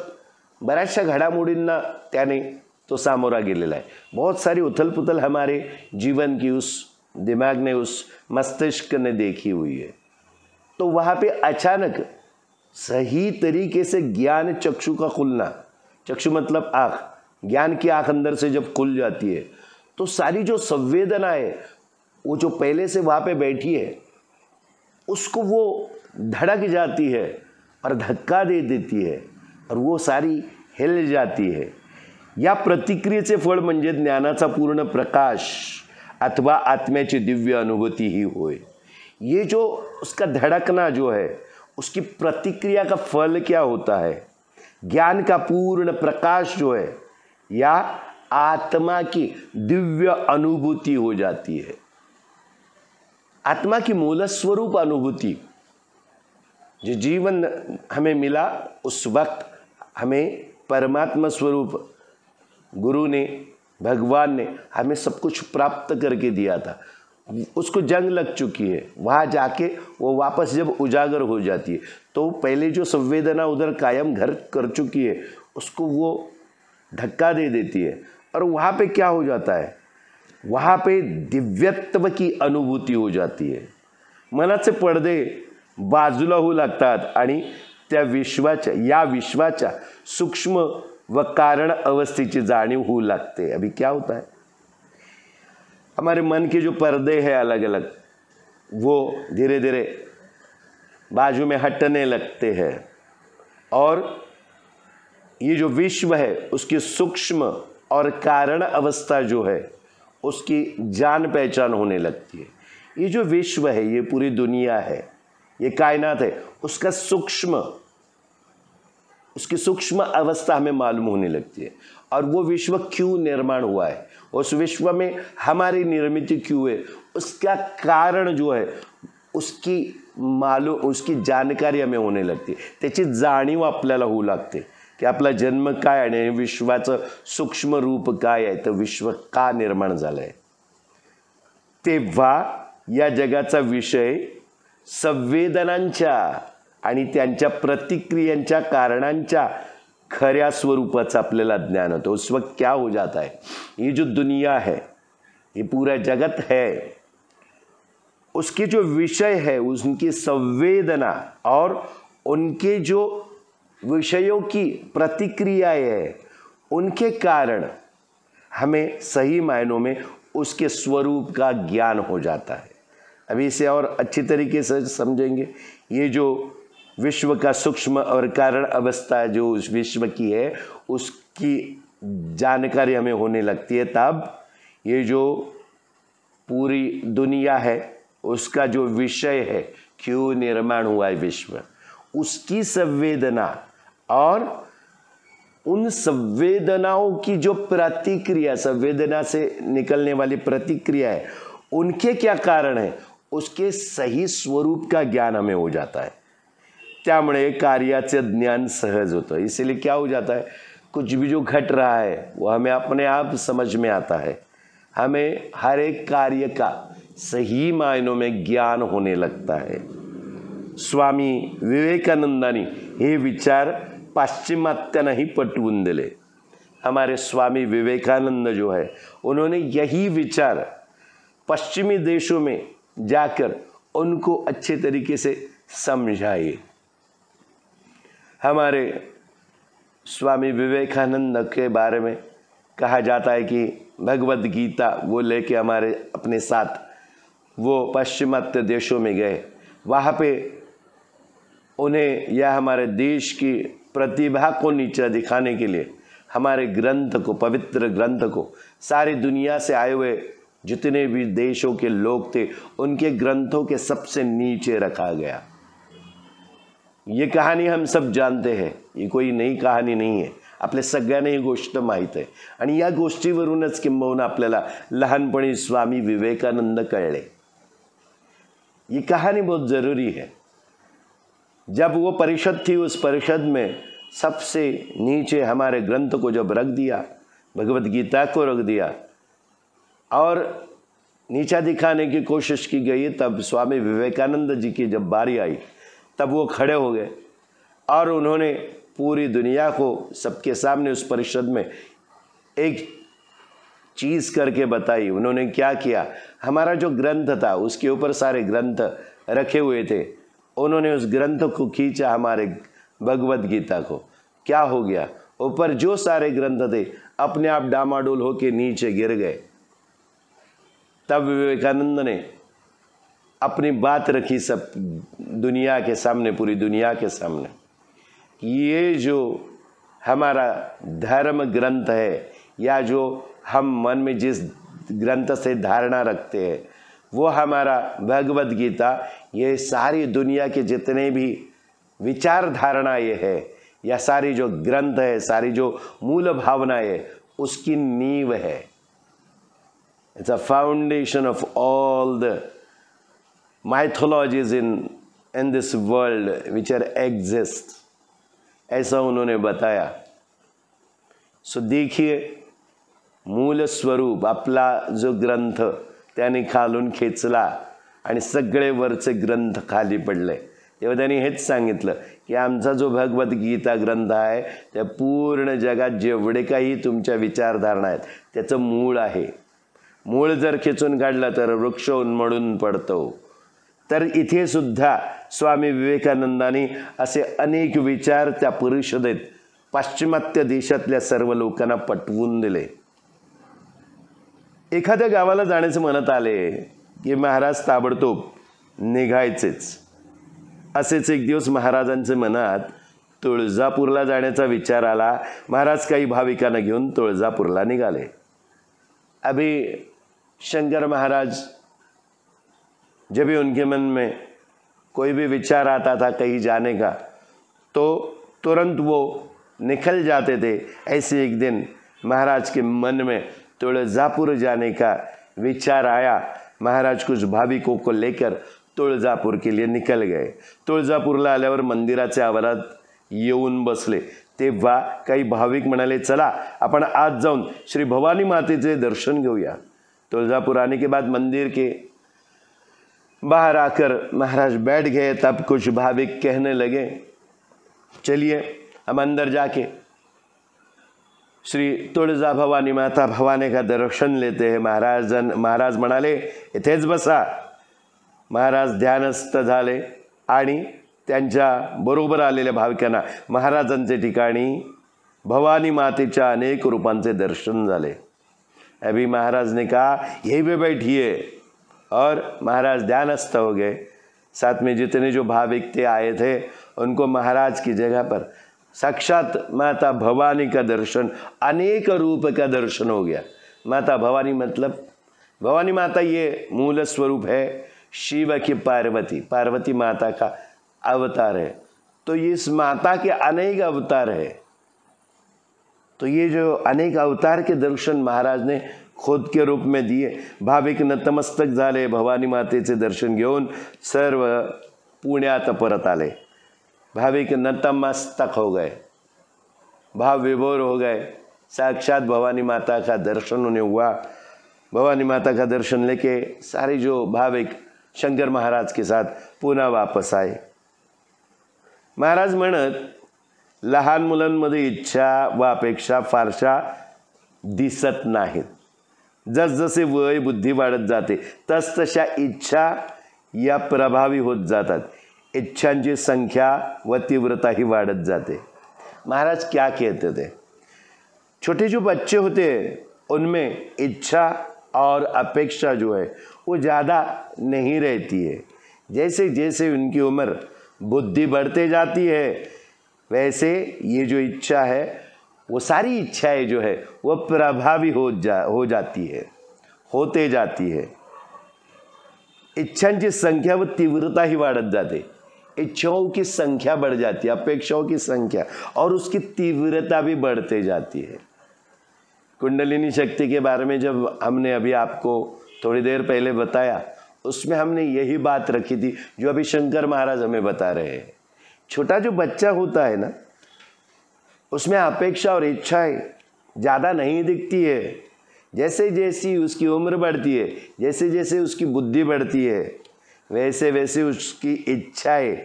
A: बऱ्याचशा घडामोडींना त्याने तो सामोरा गेलेला है. बहुत सारी उथल-पुथल हमारे जीवन की उस दिमाग ने, उस मस्तिष्क ने देखी हुई है. तो वहाँ पे अचानक सही तरीके से ज्ञान चक्षु का खुलना, चक्षु मतलब आँख, ज्ञान की आँख अंदर से जब खुल जाती है तो सारी जो संवेदना है वो जो पहले से वहाँ पे बैठी है उसको वो धड़क जाती है और धक्का दे देती है और वो सारी हिल जाती है. या प्रतिक्रियेचे फळ म्हणजे ज्ञानाचा पूर्ण प्रकाश अथवा आत्म्याची दिव्य अनुभूति ही होय. ये जो उसका धड़कना जो है, उसकी प्रतिक्रिया का फल क्या होता है, ज्ञान का पूर्ण प्रकाश जो है या आत्मा की दिव्य अनुभूति हो जाती है. आत्मा की मूल स्वरूप अनुभूति, जो जीवन हमें मिला उस वक्त हमें परमात्मा स्वरूप गुरु ने, भगवान ने हमें सब कुछ प्राप्त करके दिया था. उसको जंग लग चुकी है, वहाँ जाके वो वापस जब उजागर हो जाती है तो पहले जो संवेदना उधर कायम घर कर चुकी है उसको वो धक्का दे देती है. और वहाँ पे क्या हो जाता है, वहाँ पे दिव्यत्व की अनुभूति हो जाती है. मनाचे पडदे बाजूला होऊ लागतात आणि त्या विश्वाच्या सूक्ष्म व कारण अवस्थेची जाणीव होऊ लागते. अभी क्या होता है, हमारे मन के जो पर्दे हैं अलग अलग, वो धीरे धीरे बाजू में हटने लगते हैं और ये जो विश्व है उसकी सूक्ष्म और कारण अवस्था जो है उसकी जान पहचान होने लगती है. ये जो विश्व है, ये पूरी दुनिया है, ये कायनात है, उसकी सूक्ष्म अवस्था हमें मालूम होने लगती है. और वो विश्व क्यों निर्माण हुआ है, उस विश्व में हमारी निर्मित क्यों है, उसका कारण जो है उसकी जानकारी हमें होने लगती है. त्याची जाणीव आपल्याला होऊ लागते की आपला जन्म काय आणि विश्वाचं सूक्ष्म रूप काय आहे, तर विश्व का निर्माण झालंय. तेव्हा या जगाचा विषय संवेदनांच्या आणि त्यांच्या प्रतिक्रियांच्या कारणांच्या खऱ्या स्वरूपाचं आपल्याला ज्ञान होतं. उस वक्त क्या हो जाता है, ये जो दुनिया है, ये पूरा जगत है, उसके जो विषय है, उनकी संवेदना और उनके जो विषयों की प्रतिक्रियाएं है, उनके कारण हमें सही मायनों में उसके स्वरूप का ज्ञान हो जाता है. अभी इसे और अच्छी तरीके से समझेंगे. ये जो विश्व का सूक्ष्म और कारण अवस्था जो उस विश्व की है उसकी जानकारी हमें होने लगती है. तब ये जो पूरी दुनिया है उसका जो विषय है, क्यों निर्माण हुआ है विश्व, उसकी संवेदना और उन संवेदनाओं की जो प्रतिक्रिया, संवेदना से निकलने वाली प्रतिक्रिया है, उनके क्या कारण है, उसके सही स्वरूप का ज्ञान हमें हो जाता है. त्यामुळे कार्याचे ज्ञान सहज होता है. इसीलिए क्या हो जाता है, कुछ भी जो घट रहा है वो हमें अपने आप समझ में आता है. हमें हर एक कार्य का सही मायनों में ज्ञान होने लगता है. स्वामी विवेकानंदांनी हे विचार पाश्चिमात्यांनाही पटवून दिले. हमारे स्वामी विवेकानंद जो है, उन्होंने यही विचार पश्चिमी देशों में जाकर उनको अच्छे तरीके से समझाए। हमारे स्वामी विवेकानंद के बारे में कहा जाता है कि भगवद गीता वो लेके हमारे अपने साथ वो पश्चिमात्य देशों में गए। वहाँ पे उन्हें या हमारे देश की प्रतिभा को नीचा दिखाने के लिए हमारे ग्रंथ को, पवित्र ग्रंथ को, सारी दुनिया से आए हुए जितने भी देशों के लोग थे उनके ग्रंथों के सबसे नीचे रखा गया। ये कहानी हम सब जानते हैं, ये कोई नई कहानी नहीं आहे, आपल्या सगळ्यांना ही गोष्ट माहीत आहे। आणि या गोष्टीवरूनच किंबहुना आपल्याला लहानपणी स्वामी विवेकानंद कळले। ये कहानी बहुत ज़रूरी है। जब वो परिषद थी, उस परिषद में सबसे नीचे हमारे ग्रंथ को जब रख दिया, भगवद गीता को रख दिया और नीचा दिखाने की कोशिश की गई, तब स्वामी विवेकानंद जी की जब बारी आई तब वो खड़े हो गए और उन्होंने पूरी दुनिया को सबके सामने उस परिषद में एक चीज़ करके बताई। उन्होंने क्या किया, हमारा जो ग्रंथ था उसके ऊपर सारे ग्रंथ रखे हुए थे, उन्होंने उस ग्रंथ को खींचा, हमारे भगवद गीता को। क्या हो गया, ऊपर जो सारे ग्रंथ थे अपने आप डामाडोल होके नीचे गिर गए। तब विवेकानंद ने अपनी बात रखी सब दुनिया के सामने, पूरी दुनिया के सामने, ये जो हमारा धर्म ग्रंथ है या जो हम मन में जिस ग्रंथ से धारणा रखते हैं वो हमारा भगवद गीता, ये सारी दुनिया के जितने भी विचार धारणा ये है या सारी जो ग्रंथ है, सारी जो मूल भावना है, उसकी नींव है। It's a foundation of all the mythologies in this world which are exist, ऐसा उन्होंने बताया। सो देखिए, मूल स्वरूप आपला जो ग्रंथ त्याने खालून खेचला आणि सगळे वरचे ग्रंथ खाली पडले। तेव्हा त्यांनी हेच सांगितलं की आमचा जो भगवद गीता ग्रंथ आहे त्या पूर्ण जगात जेवढे काही तुमच्या विचारधारणा आहेत त्याचं मूळ आहे। मूळ जर खेचून काढलं तर वृक्ष उन्मळून पडतो। तर इथे सुद्धा स्वामी विवेकानंदांनी असे अनेक विचार त्या परिषदेत पाश्चिमात्य देशातल्या सर्व लोकांना पटवून दिले। एखाद्या गावाला जाण्याचे मनात आले की महाराज ताबडतोब निघायचेच। असेच एक दिवस महाराजांच्या मनात तुळजापूरला जाण्याचा विचार आला। महाराज काही भाविकांना घेऊन तुळजापूरला निघाले। अभी शंकर महाराज जब भी उनके मन में कोई भी विचार आता था कहीं जाने का तो तुरंत वो निकल जाते थे। ऐसे एक दिन महाराज के मन में तुळजापुर जाने का विचार आया। महाराज कुछ भाविकों को लेकर तुळजापुर के लिए निकल गए। तुळजापूरला आल्यावर मंदिराच्या आवारात येऊन बसले तेव्हा काही भाविक म्हणाले, चला आपण आज जाऊन श्री भवानी मातेचे दर्शन घेऊया। तुळजापुर आने के बाद मंदिर के बाहर आकर महाराज बैठ गए। तब कुछ भाविक कहने लगे, चलिए हम अंदर जाके श्री तुळजा भवानी माता भवानी का दर्शन लेते हैं। महाराज म्हणाले, इथेच बसा। महाराज ध्यानस्थ झाले आणि त्यांच्या बरोबर आलेल्या भाविकांना महाराजांचे ठिकाणी भवानी मातेच्या अनेक रूपांचे दर्शन झाले। अभी महाराज ने कहा, यहीं पे बैठिए, और महाराज ध्यानस्थ हो गए। साथ में जितने जो भाविक थे आए थे उनको महाराज की जगह पर साक्षात माता भवानी का दर्शन, अनेक रूप का दर्शन हो गया। माता भवानी मतलब भवानी माता ये मूल स्वरूप है शिव की पार्वती, पार्वती माता का अवतार है। तो इस माता के अनेक अवतार है। तो ये जो अनेक अवतार के दर्शन महाराज ने खुद के रूप में दिए। भाविक नतमस्तक झाले, भवानी मातेचे दर्शन घेऊन सर्व पुण्यात परत आले। भाविक नतमस्तक हो गए, भाव विभोर हो गए। साक्षात भवानी माता का दर्शन उन्हें हुआ। भवानी माता का दर्शन लेके सारे जो भाविक शंकर महाराज के साथ पुनः वापस आए। महाराज म्हणत, लहान मुलांमध्ये इच्छा व अपेक्षा फारशा दिसत नाहीत. जसजसे वय बुद्धी वाढत जाते तसतशा इच्छा या प्रभावी होत जातात. इच्छांची संख्या व तीव्रता ही वाढत जाते. महाराज क्या कहते थे, छोटे जो बच्चे होते उनमें इच्छा और अपेक्षा जो है वो ज़्यादा नहीं रहती है. जैसे जैसे उनकी उम्र बुद्धि बढ़ते जाती है वैसे ये जो इच्छा है वो सारी इच्छाएं जो है वो प्रभावी हो जाती है, होते जाती है. इच्छांची संख्या व तीव्रता ही वाढत जाते. इच्छाओं की संख्या बढ़ जाती है, अपेक्षाओं की संख्या और उसकी तीव्रता भी बढ़ते जाती है. कुंडलिनी शक्ति के बारे में जब हमने अभी आपको थोड़ी देर पहले बताया उसमें हमने यही बात रखी थी जो अभी शंकर महाराज हमें बता रहे हैं. छोटा जो बच्चा होता है ना उसमें अपेक्षा और इच्छाएं ज़्यादा नहीं दिखती है. जैसे जैसी उसकी उम्र बढ़ती है, जैसे जैसे उसकी बुद्धि बढ़ती है वैसे वैसे उसकी इच्छाएं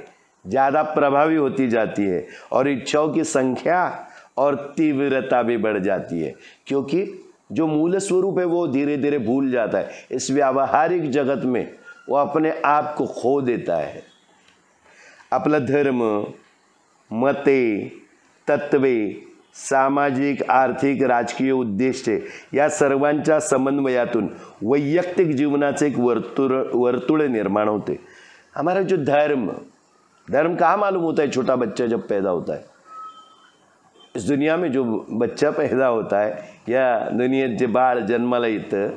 A: ज़्यादा प्रभावी होती जाती है और इच्छाओं की संख्या और तीव्रता भी बढ़ जाती है. क्योंकि जो मूल स्वरूप है वो धीरे धीरे भूल जाता है. इस व्यावहारिक जगत में वो अपने आप को खो देता है. आपला धर्म, मते, तत्वे, सामाजिक, आर्थिक, राजकीय उद्दिष्टे या सर्वांच्या समन्वयातून वैयक्तिक जीवनाचे एक वर्तुळ निर्माण होते. हमारा जो धर्म कहाँ मालूम होता है. छोटा बच्चा जब पैदा होता है, इस दुनिया में जो बच्चा पैदा होता है या दुनियेत जे बाळ जन्माला येतं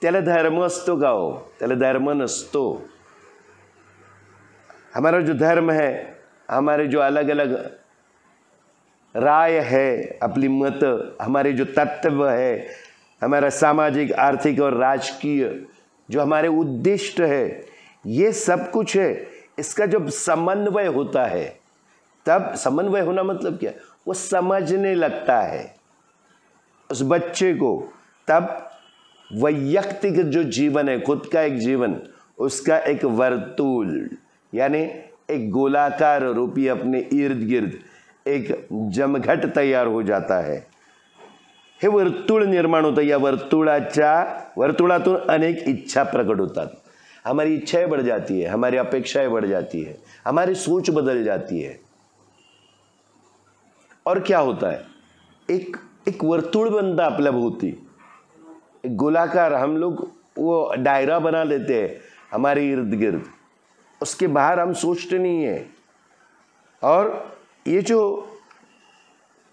A: त्याला धर्म असतो का हो? त्याला धर्म नसतो. हमारा जो धर्म है, हमारे जो अलग अलग राय है, अपनी मत, हमारे जो तत्व है, हमारा सामाजिक, आर्थिक और राजकीय जो हमारे उद्दिष्ट है, ये सब कुछ है. इसका जब समन्वय होता है तब समन्वय होना मतलब क्या, वो समझने लगता है उस बच्चे को. तब वैयक्तिक जो जीवन है, खुद का एक जीवन, उसका एक वर्तुल यानी एक गोलाकार रूपी अपने इर्द गिर्द एक जमघट तैयार हो जाता है. हे वर्तुळ निर्माण होतं. या वर्तुळातून अनेक इच्छा प्रकट होतात. हमारी इच्छाएं बढ़ जाती है, हमारी अपेक्षाएं बढ़ जाती है, हमारी सोच बदल जाती है. और क्या होता है, एक वर्तुळ बनता अपने भोवती, एक गोलाकार. हम लोग वो दायरा बना लेते हैं हमारे इर्द गिर्द, उसके बाहर हम सोचते नहीं है. और ये जो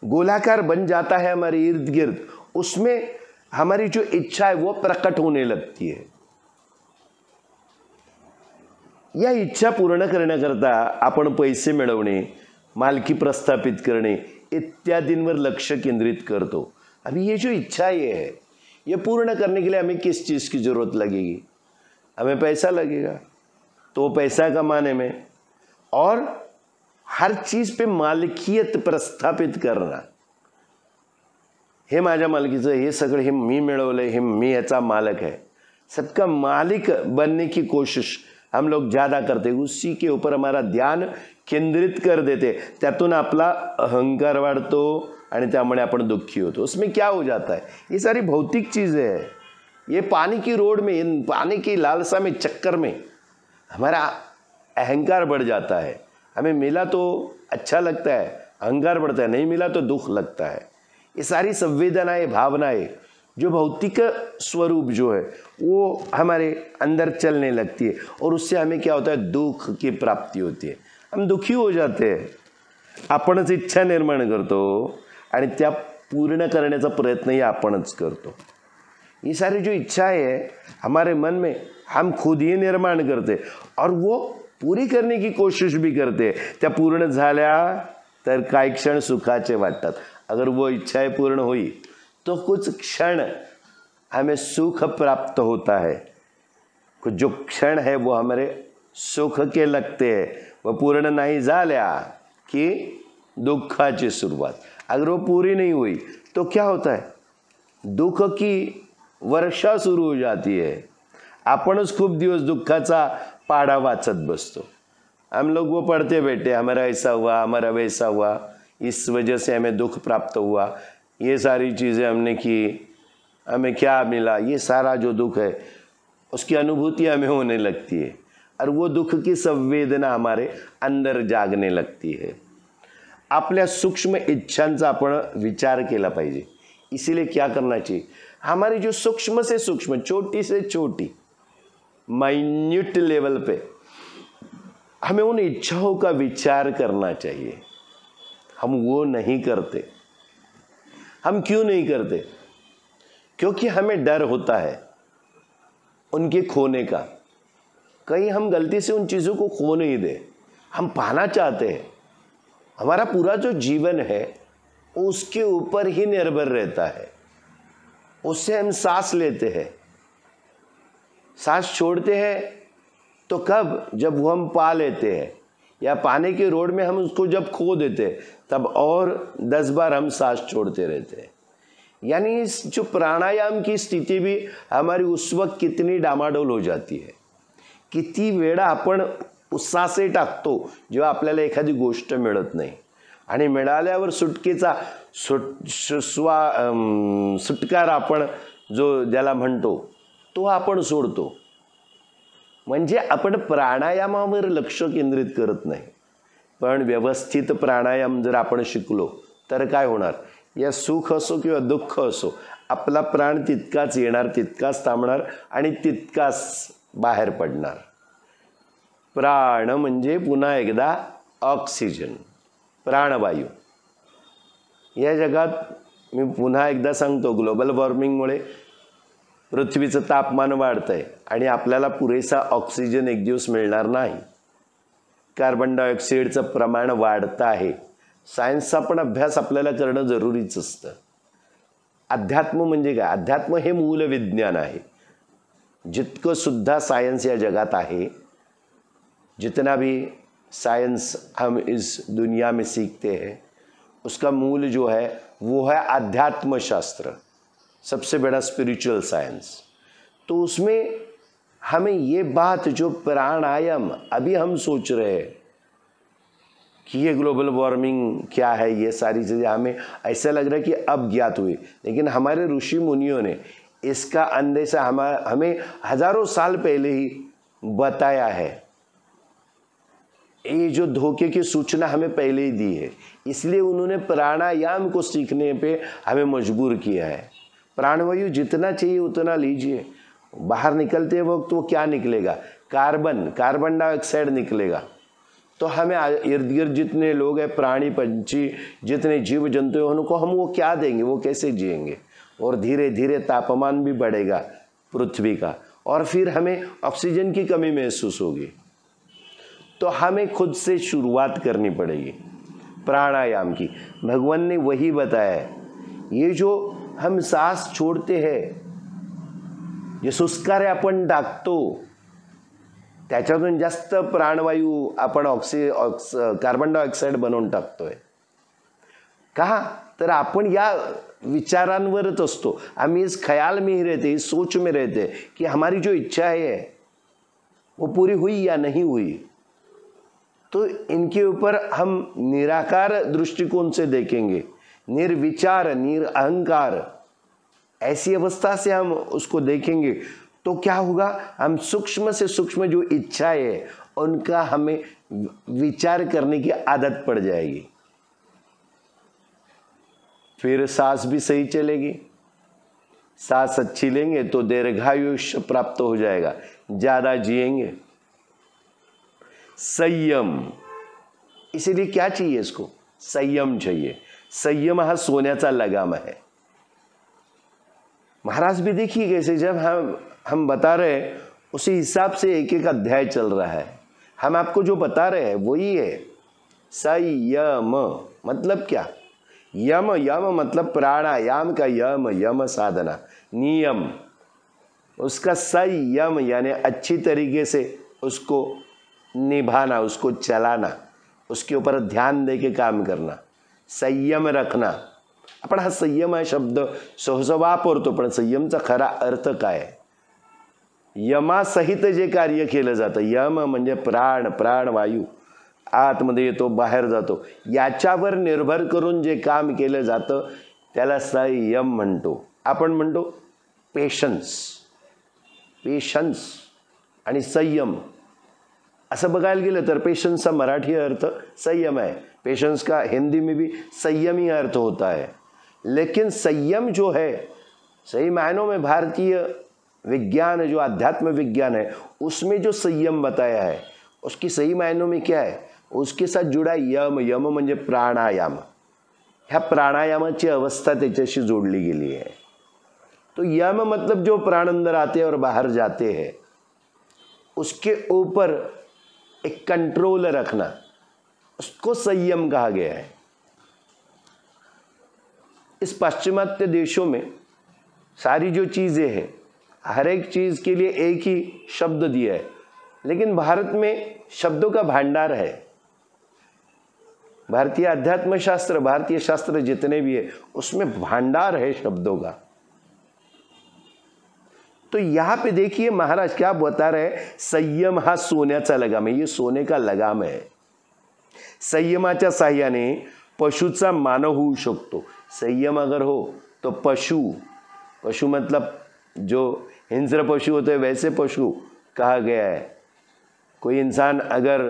A: गोलाकार बन जाता है हमारे इर्द गिर्द, उसमें हमारी जो इच्छा है वो प्रकट होने लगती है. या इच्छा पूर्ण करण्याकरता आपण पैसे मिळवणे, मालकी प्रस्थापित करणे इत्यादींवर लक्ष केंद्रित करतो. अभी ये जो इच्छा ये पूर्ण करने के लिए हमें किस चीज़ की ज़रूरत लगेगी? हमें पैसा लगेगा. तो पैसा कमाने में और हर चीज़ पे मालकियत प्रस्थापित करना, हे माझ्या मालकीचं, हे सगळं हे मी मिळवलंय, हे मी याचा मालक है, सबका मालिक बनने की कोशिश हम लोग ज़्यादा करते. उसी के ऊपर हमारा ध्यान केंद्रित कर देते. त्यातून आपला अहंकार वाढतो आणि त्यामुळे आपण दुःखी होतो. उसमें क्या हो जाता है, ये सारी भौतिक चीज़ें हैं. ये पानी की रोड में, पानी की लालसा में, चक्कर में हमारा अहंकार बढ़ जाता है. हमें मिला तो अच्छा लगता है, अहंकार बढ़ता है, नहीं मिला तो दुख लगता है. ये सारी संवेदनाएं, भावनाएं जो भौतिक स्वरूप जो है वो हमारे अंदर चलने लगती है और उससे हमें क्या होता है, दुख की प्राप्ति होती है. हम दुखी हो जाते हैं. आपणच इच्छा निर्माण करतो आणि त्या पूर्ण करण्याचा प्रयत्नही आपणच करतो. ये सारी जो इच्छाएं है हमारे मन में हम खुद ही निर्माण करते और वो पूरी करने की कोशिश भी करते. त्या पूर्ण झाल्या तर काही क्षण सुखाचे वाटतात. अगर वो इच्छाएं पूर्ण हुई तो कुछ क्षण हमें सुख प्राप्त होता है. कुछ जो क्षण है वो हमारे सुख के लगते हैं. वो पूर्ण नहीं झाल्या कि दुखाची सुरुवात. अगर वो पूरी नहीं हुई तो क्या होता है, दुख की वर्षा सुरू हो जाती है. आपणच खूप दिवस दुःखाचा पाडा वाचत बसतो. हम लोग वो पढ़ते बैठे, हमारा ऐसा हुआ, हमारा वैसा हुआ, इस वजह से हमें दुख प्राप्त हुआ, ये सारी चीज़ें हमने की, हमें क्या मिला, ये सारा जो दुख है उसकी अनुभूति हमें होने लगती है और वो दुख की संवेदना हमारे अंदर जागने लगती है. आपल्या सूक्ष्म इच्छांचा आपण विचार केला पाहिजे. इसीलिए क्या करना चाहिए, हमारी जो सूक्ष्म से सूक्ष्म, छोटी से छोटी, माइन्यूट लेवल पे हमें उन इच्छाओं का विचार करना चाहिए. हम वो नहीं करते. हम क्यों नहीं करते? क्योंकि हमें डर होता है उनके खोने का. कहीं हम गलती से उन चीज़ों को खो नहीं दे. हम पाना चाहते हैं. हमारा पूरा जो जीवन है उसके ऊपर ही निर्भर रहता है. उससे हम सांस लेते हैं, सांस छोड़ते हैं तो कब, जब वो हम पा लेते हैं, या पाने के रोड में हम उसको जब खो देते हैं तब और 10 बार हम सांस छोड़ते रहते हैं. यानी इस जो प्राणायाम की स्थिती भी हमारी उस वक्त कितनी डामाडोल हो जाती है. किती वेळा आपण उत्सासे टाकतो जेव्हा आपल्याला एखादी गोष्ट मिळत नाही आणि मिळाल्यावर सुटकेचा सुटकार आपण जो ज्याला म्हणतो तो आपण सोडतो. म्हणजे आपण प्राणायामावर लक्ष केंद्रित करत नाही. पण व्यवस्थित प्राणायाम जर आपण शिकलो तर काय होणार, या सुख असो किंवा दुःख असो, आपला प्राण तितकाच येणार, तितकाच थांबणार आणि तितकाच बाहेर पडणार. प्राण म्हणजे पुन्हा एकदा ऑक्सिजन, प्राणवायू. या जगात मी पुन्हा एकदा सांगतो, ग्लोबल वॉर्मिंगमुळे पृथ्वीचं तापमान वाढतंय आणि आपल्याला पुरेसा ऑक्सिजन एक दिवस मिळणार नाही. कार्बन डायऑक्साईडचं प्रमाण वाढतं आहे. सायन्सचा पण अभ्यास आपल्याला करणं जरुरीच असतं. अध्यात्म म्हणजे काय? अध्यात्म हे मूल विज्ञान आहे. जितकं सुद्धा सायन्स या जगात आहे, जितना भी साइंस हम इस दुनिया में सीखते हैं, उसका मूल जो है वो है अध्यात्म शास्त्र, सबसे बड़ा स्पिरिचुअल साइंस. तो उसमें हमें ये बात, जो प्राणायाम अभी हम सोच रहे हैं कि ये ग्लोबल वार्मिंग क्या है, ये सारी चीज़ें हमें ऐसा लग रहा है कि अब ज्ञात हुई, लेकिन हमारे ऋषि मुनियों ने इसका अंदेशा हमें हजारों साल पहले ही बताया है. ये जो धोखे की सूचना हमें पहले ही दी है, इसलिए उन्होंने प्राणायाम को सीखने पे हमें मजबूर किया है. प्राणवायु जितना चाहिए उतना लीजिए. बाहर निकलते वक्त वो क्या निकलेगा? कार्बन डाइऑक्साइड निकलेगा. तो हमें इर्द गिर्द जितने लोग हैं, प्राणी पंछी, जितने जीव जंतु हैं, उनको हम वो क्या देंगे, वो कैसे जिएंगे? और धीरे धीरे तापमान भी बढ़ेगा पृथ्वी का, और फिर हमें ऑक्सीजन की कमी महसूस होगी. तो हमें खुद से शुरुआत करनी पड़ेगी प्राणायाम की. भगवान ने वही बताया है. ये जो हम सांस छोड़ते हैं, जे सुस्कारे आपण टाकतो, त्याच्यातून जास्त प्राणवायू आपण कार्बन डायऑक्साइड बनवून टाकतोय. का? तर आपण या विचारांवरच असतो. हम इस ख्याल में ही रहते, इस सोच में रहते कि हमारी जो इच्छा है वो पूरी हुई या नहीं हुई. तो इनके ऊपर हम निराकार दृष्टिकोण से देखेंगे, निर्विचार, निरअहंकार, ऐसी अवस्था से हम उसको देखेंगे. तो क्या होगा, हम सूक्ष्म से सूक्ष्म जो इच्छाएं है उनका हमें विचार करने की आदत पड़ जाएगी. फिर सांस भी सही चलेगी. सांस अच्छी लेंगे तो दीर्घायुष्य प्राप्त हो जाएगा, ज्यादा जिएंगे. संयम, इसीलिए क्या चाहिए इसको? संयम चाहिए. संयम हा सोन्याचा लगाम है. महाराज भी देखिए कैसे जब हम बता रहे हैं उसी हिसाब से एक एक अध्याय चल रहा है. हम आपको जो बता रहे हैं वही है. संयम मतलब क्या? यम, यम मतलब प्राणायाम का यम, यम साधना, नियम, उसका संयम यानी अच्छी तरीके से उसको निभाना, उसको चलाना, उसके ऊपर ध्यान दे के काम करना, संयम रखना. आपण हा संयम हा शब्द सहज वापरतो, पण संयमचा खरा अर्थ काय आहे? यमासहित जे कार्य केलं जातं, यम म्हणजे प्राण, प्राणवायू, आतमध्ये येतो, बाहेर जातो, याच्यावर निर्भर करून जे काम केलं जातं त्याला संयम म्हणतो. आपण म्हणतो पेशन्स आणि संयम. असं बघायला गेलं तर पेशेंस का मराठी अर्थ संयम है, पेशेंस का हिंदी में भी संयमी अर्थ होता है. लेकिन संयम जो है सही मायनों में भारतीय विज्ञान जो अध्यात्म विज्ञान है उसमें जो संयम बताया है उसकी सही मायनों में क्या है, उसके साथ जुड़ा यम म्हणजे प्राणायाम. ह्या प्राणायामाची अवस्था त्याच्याशी जोडली गेली है. तो यम मतलब जो प्राण अंदर आते और बाहर जाते हैं उसके ऊपर एक कंट्रोल रखना, उसको संयम कहा गया है. इस पाश्चिमात्य देशों में सारी जो चीज़ें हैं हर एक चीज़ के लिए एक ही शब्द दिया है, लेकिन भारत में शब्दों का भंडार है. भारतीय अध्यात्म शास्त्र, भारतीय शास्त्र जितने भी है उसमें भंडार है शब्दों का. तो यहाँ पे देखिए महाराज क्या बता रहे हैं, संयम हा सोन्याचा लगाम आहे. ये सोने का लगाम है. संयमाच्या साह्याने पशुचा मानव होऊ शकतो. संयम अगर हो तो पशु मतलब जो हिंस्र पशु होते हैं वैसे पशु कहा गया है. कोई इंसान अगर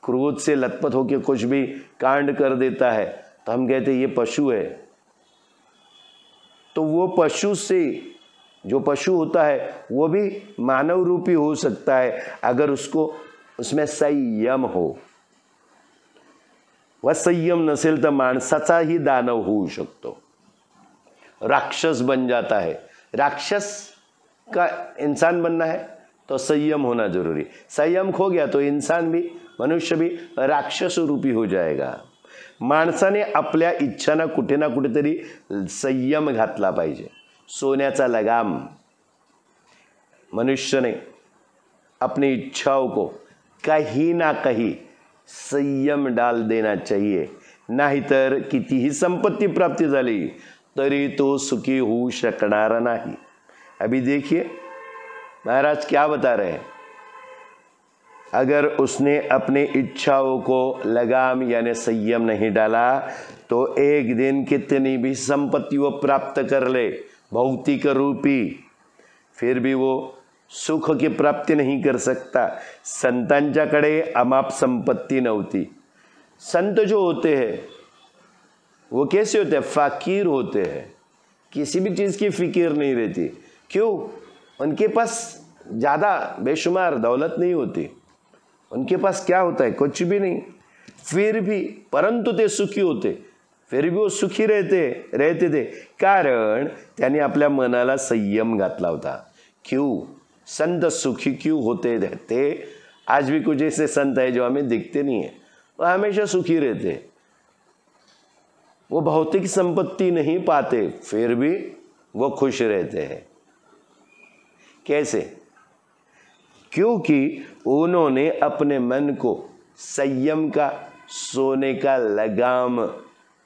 A: क्रोध से लथपथ होकर कुछ भी कांड कर देता है तो हम कहते हैं ये पशु है. तो वो पशु से जो पशु होता है वो भी मानव रूपी हो सकता है अगर उसको उसमें संयम हो. व संयम नसेल तर माणसाचाही दानव होऊ शकतो, राक्षस बन जाता है. राक्षस का इंसान बनना है तो संयम होना जरूरी. संयम खो गया तो इंसान भी, मनुष्य भी राक्षस रूपी हो जाएगा. माणसाने आपल्या इच्छांना कुठे ना कुठेतरी संयम घातला पाहिजे. सोन्याचा लगाम. मनुष्य ने अपनी इच्छाओं को कहीं ना कहीं संयम डाल देना चाहिए, नाहीतर कितीही संपत्ती प्राप्ति झाली तरी तो सुखी होऊ शकणार नाही. अभी देखिए महाराज क्या बता रहे हैं, अगर उसने अपने इच्छाओं को लगाम यानी संयम नहीं डाला तो एक दिन कितनी भी संपत्ति वो प्राप्त कर ले भौतिक रूपी, फिर भी वो सुख की प्राप्ति नहीं कर सकता. संतांच्याकडे अमाप संपत्ति नव्हती. संत जो होते हैं वो कैसे होते हैं, फ़कीर होते हैं. किसी भी चीज़ की फिक्र नहीं रहती. क्यों? उनके पास ज़्यादा बेशुमार दौलत नहीं होती. उनके पास क्या होता है, कुछ भी नहीं. फिर भी परंतु ते सुखी होते. फिर भी वो सुखी रहते थे कारण त्यांनी आपल्या मनाला संयम घातला होता. क्यों? संत सुखी क्यों होते रहते? आज भी कुछ ऐसे संत है जो हमें दिखते नहीं है, वो हमेशा सुखी रहते. वो भौतिक संपत्ति नहीं पाते फिर भी वो खुश रहते हैं. कैसे? क्योंकि उन्होंने अपने मन को संयम का सोने का लगाम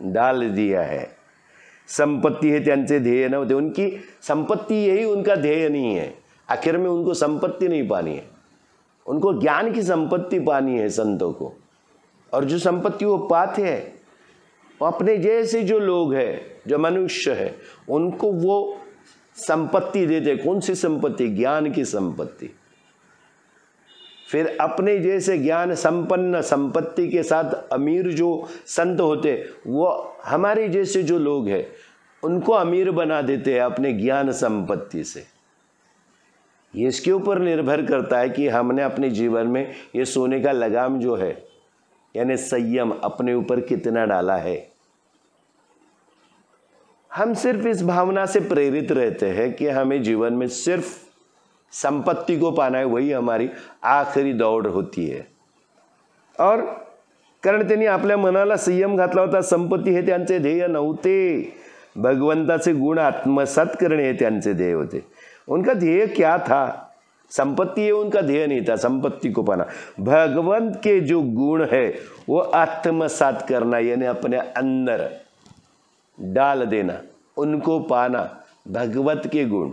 A: डाल दिया है. संपत्ति है त्यांचे ध्येय नव्हते. उनकी संपत्ति यही उनका ध्येय नहीं है. आखिर में उनको संपत्ति नहीं पानी है, उनको ज्ञान की संपत्ति पानी है संतों को. और जो संपत्ति वो पाते हैं वो अपने जैसे जो लोग हैं, जो मनुष्य है, उनको वो संपत्ति देते. कौन सी संपत्ति? ज्ञान की संपत्ति. फिर अपने जैसे ज्ञान संपन्न संपत्ति के साथ अमीर जो संत होते वो हमारे जैसे जो लोग हैं उनको अमीर बना देते हैं अपने ज्ञान संपत्ति से. ये इसके ऊपर निर्भर करता है कि हमने अपने जीवन में ये सोने का लगाम जो है यानी संयम अपने ऊपर कितना डाला है. हम सिर्फ इस भावना से प्रेरित रहते हैं कि हमें जीवन में सिर्फ संपत्ति को पाना है, वही हमारी आखरी दौड़ होती है. और कारण त्यांनी आपल्या मनाला संयम घातला होता. संपत्ती हे त्यांचे ध्येय नव्हते, भगवंताचे गुण आत्मसात करणे हे त्यांचे ध्येय होते. उनका ध्येय क्या था? संपत्ति ये उनका ध्येय नहीं था, संपत्ति को पाना. भगवंत के जो गुण है वो आत्मसात करना यानी अपने अंदर डाल देना, उनको पाना. भगवत के गुण,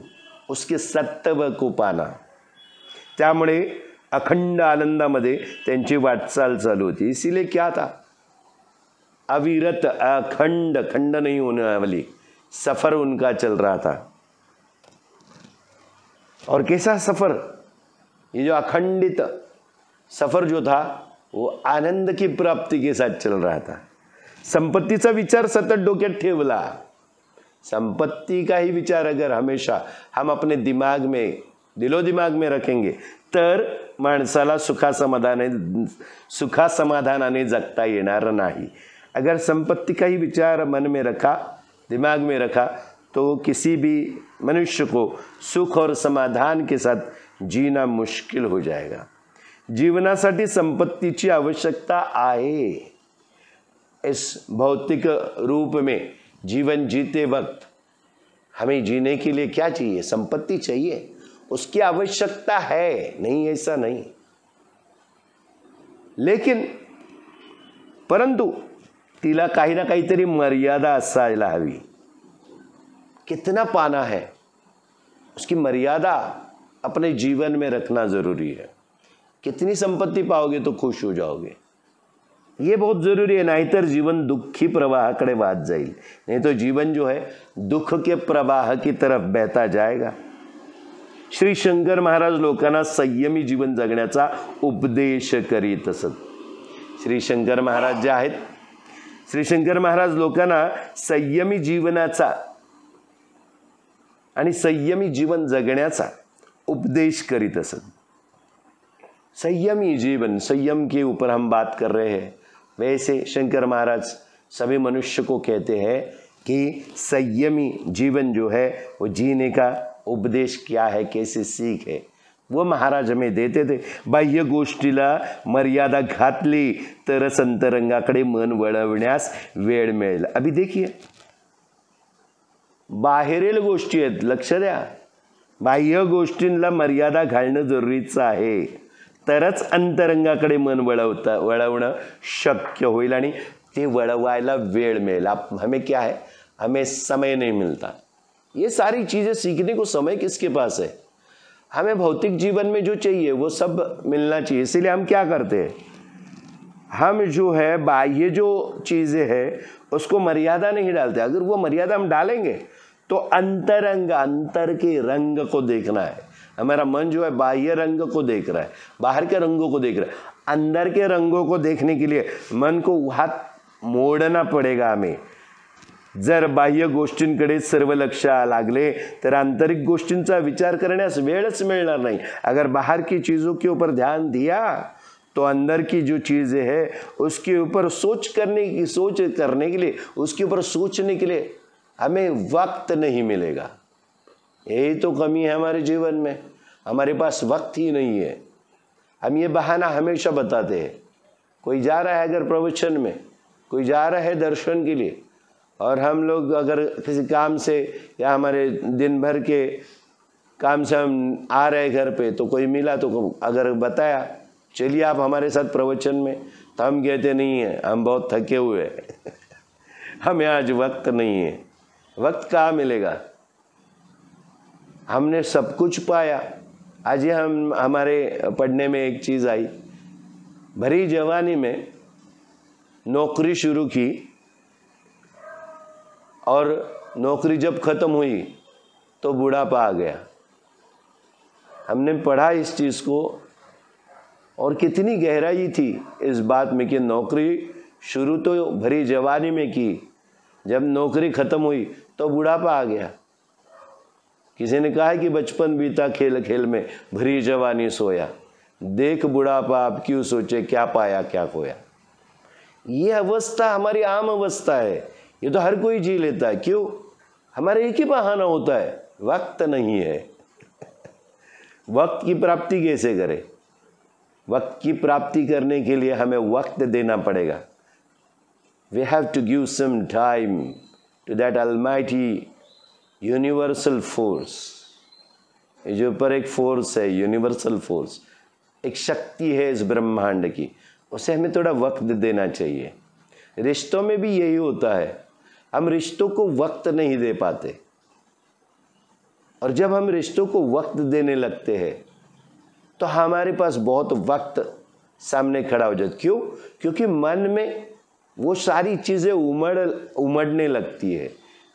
A: उसके सत्व को पाना. त्यामुळे अखंड आनंदामध्ये त्यांची वाटचाल चालू होती। इसीलिए क्या था, अविरत अखंड, खंड नहीं होने वाली सफर उनका चल रहा था। और कैसा सफर, ये जो अखंडित सफर जो था वो आनंद की प्राप्ति के साथ चल रहा था। संपत्तीचा विचार सतत डोक्यात ठेवला, संपत्ति का ही विचार अगर हमेशा हम अपने दिमाग में, दिलो दिमाग में रखेंगे तर माणसाला सुखासमाधानाने जगता येणार नाही। अगर संपत्ति का ही विचार मन में रखा, दिमाग में रखा, तो किसी भी मनुष्य को सुख और समाधान के साथ जीना मुश्किल हो जाएगा। जीवनासाठी संपत्तीची आवश्यकता आहे। इस भौतिक रूप में जीवन जीते वक्त हमें जीने के लिए क्या चाहिए, संपत्ति चाहिए, उसकी आवश्यकता है, नहीं ऐसा नहीं। लेकिन परंतु तिला काही ना काहीतरी मर्यादा असायला हवी। कितना पाना है उसकी मर्यादा अपने जीवन में रखना जरूरी है। कितनी संपत्ति पाओगे तो खुश हो जाओगे, ये बहुत जरूरी है, नाहीतर जीवन दुखी प्रवाहाकडे वाहत जाईल। नहीं तो जीवन जो है दुख के प्रवाह की तरफ बहता जाएगा। श्री शंकर महाराज लोकांना संयमी जीवन जगण्याचा उपदेश करीत असत। श्री शंकर महाराज जे आहेत, श्री शंकर महाराज लोकांना संयमी जीवनाचा आणि संयमी जीवन जगण्याचा उपदेश करीत असत। संयमी जीवन, संयम के ऊपर हम बात कर रहे हैं। वैसे शंकर महाराज सभी मनुष्य को कहते हैं कि संयमी जीवन जो है वो जीने का उपदेश क्या है, कैसे सीख है, वो महाराज हमें देते थे। बाह्य गोष्टीला मर्यादा घातली तर अंतरंगाकडे मन वळवण्यास वेळ मिळेल। अभी देखिए, बाहेरील गोष्टी आहेत, लक्ष द्या, बाह्य गोष्टींना मर्यादा घालणं जरुरीचं आहे, तरच अंतरंगाकडे मन वळवणं शक्य होईल आणि ते वळवायला वेळ मिळेल। हमें क्या है, हमें समय नहीं मिलता। ये सारी चीज़ें सीखने को समय किसके पास है? हमें भौतिक जीवन में जो चाहिए वो सब मिलना चाहिए। इसीलिए हम क्या करते हैं, हम जो है बाह्य जो चीज़ें हैं उसको मर्यादा नहीं डालते। अगर वो मर्यादा हम डालेंगे तो अंतरंग, अंतर के रंग को देखना है। हमारा मन जो है बाह्य रंग को देख रहा है, बाहर के रंगों को देख रहा है। अंदर के रंगों को देखने के लिए मन को हाथ मोडना पड़ेगा हमें। जर बाह्य गोष्टींकडे सर्व लक्ष लागले तर आंतरिक गोष्टींचा विचार करण्यास वेळच मिळणार नहीं। अगर बाहर की चीज़ों के ऊपर ध्यान दिया तो अंदर की जो चीज़ें है उसके ऊपर सोच करने के लिए, उसके ऊपर सोचने के लिए हमें वक्त नहीं मिलेगा। यही तो कमी है हमारे जीवन में, हमारे पास वक्त ही नहीं है। हम ये बहाना हमेशा बताते हैं। कोई जा रहा है अगर प्रवचन में, कोई जा रहा है दर्शन के लिए, और हम लोग अगर किसी काम से या हमारे दिन भर के काम से हम आ रहे घर पे, तो कोई मिला तो अगर बताया चलिए आप हमारे साथ प्रवचन में, तो हम कहते नहीं है, हम बहुत थके हुए हैं हमें आज वक्त नहीं है। वक्त कहाँ मिलेगा, हमने सब कुछ पाया। आज ही हमारे पढ़ने में एक चीज़ आई, भरी जवानी में नौकरी शुरू की और नौकरी जब ख़त्म हुई तो बुढ़ापा आ गया। हमने पढ़ा इस चीज़ को, और कितनी गहराई थी इस बात में कि नौकरी शुरू तो भरी जवानी में की, जब नौकरी ख़त्म हुई तो बुढ़ापा आ गया। किसी ने कहा है कि बचपन बीता खेल खेल में, भरी जवानी सोया, देख बुढ़ापा अब क्यों सोचे, क्या पाया क्या खोया। ये अवस्था हमारी आम अवस्था है, ये तो हर कोई जी लेता है। क्यों? हमारा एक ही बहाना होता है, वक्त नहीं है वक्त की प्राप्ति कैसे करें? वक्त की प्राप्ति करने के लिए हमें वक्त देना पड़ेगा। We have to give some time to that almighty universal force। ये जो ऊपर एक फोर्स है, यूनिवर्सल फोर्स, एक शक्ति है इस ब्रह्मांड की, उसे हमें थोड़ा वक्त देना चाहिए। रिश्तों में भी यही होता है, हम रिश्तों को वक्त नहीं दे पाते, और जब हम रिश्तों को वक्त देने लगते हैं तो हमारे पास बहुत वक्त सामने खड़ा हो जाता। क्यों? क्योंकि मन में वो सारी चीज़ें उमड़ने लगती है,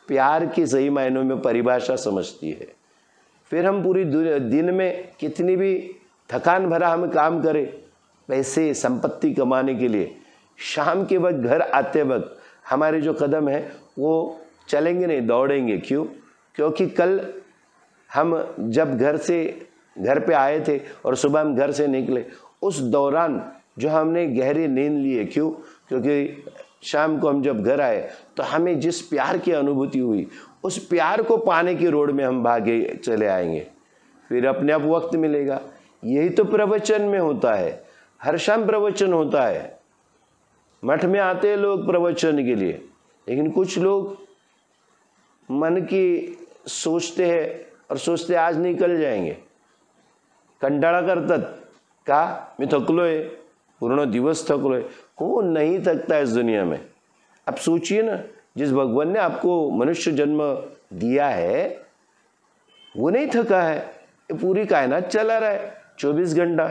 A: प्यार की सही मायनों में परिभाषा समझती है। फिर हम पूरी दिन में कितनी भी थकान भरा हम काम करें पैसे संपत्ति कमाने के लिए, शाम के वक्त घर आते वक्त हमारे जो कदम है वो चलेंगे नहीं, दौड़ेंगे। क्यों? क्योंकि कल हम जब घर पे आए थे और सुबह हम घर से निकले, उस दौरान जो हमने गहरी नींद ली है। क्यों? क्योंकि शाम को हम जब घर आए तो हमें जिस प्यार की अनुभूति हुई, उस प्यार को पाने की रोड में हम भागे चले आएंगे, फिर अपने आप वक्त मिलेगा। यही तो प्रवचन में होता है, हर शाम प्रवचन होता है। मठ में आते हैं लोग प्रवचन के लिए, लेकिन कुछ लोग मन की सोचते हैं और सोचते आज निकल जाएंगे, कंटाळा करतात का मी थकलोय, पूर्ण दिवस थकलोय। कौन नहीं थकता इस दुनिया में? अब सोचिए ना, जिस भगवान ने आपको मनुष्य जन्म दिया है वो नहीं थका है। ये पूरी कायनात चला रहा है 24 घंटा।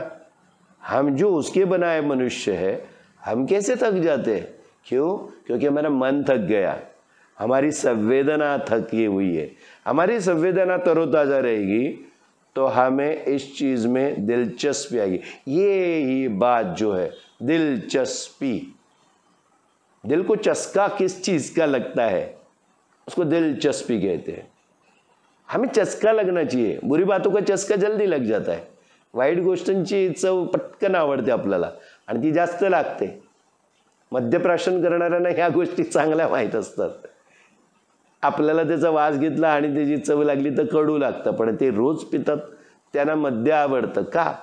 A: हम जो उसके बनाए मनुष्य है, हम कैसे थक जाते हैं? क्यों? क्योंकि हमारा मन थक गया, हमारी संवेदना थकी हुई है। हमारी संवेदना तरोताजा रहेगी तो हमें इस चीज़ में दिलचस्पी आएगी। ये ही बात जो है दिलचस्पी, दिल को चस्का किस चीज़ का लगता है उसको दिलचस्पी कहते हैं। हमें चस्का लगना चाहिए, बुरी बातों का चस्का जल्दी लग जाता है, वाईट गोष्टींची चव पटकन आवडते आपल्याला आणि ती जास्त लागते। मद्यप्राशन करणाऱ्यांना ह्या गोष्टी चांगल्या माहीत असतात। आपल्याला त्याचा वास घेतला आणि त्याची चव लागली तर कडू लागतं, पण ते रोज पितात त्यांना मद्य आवडतं का?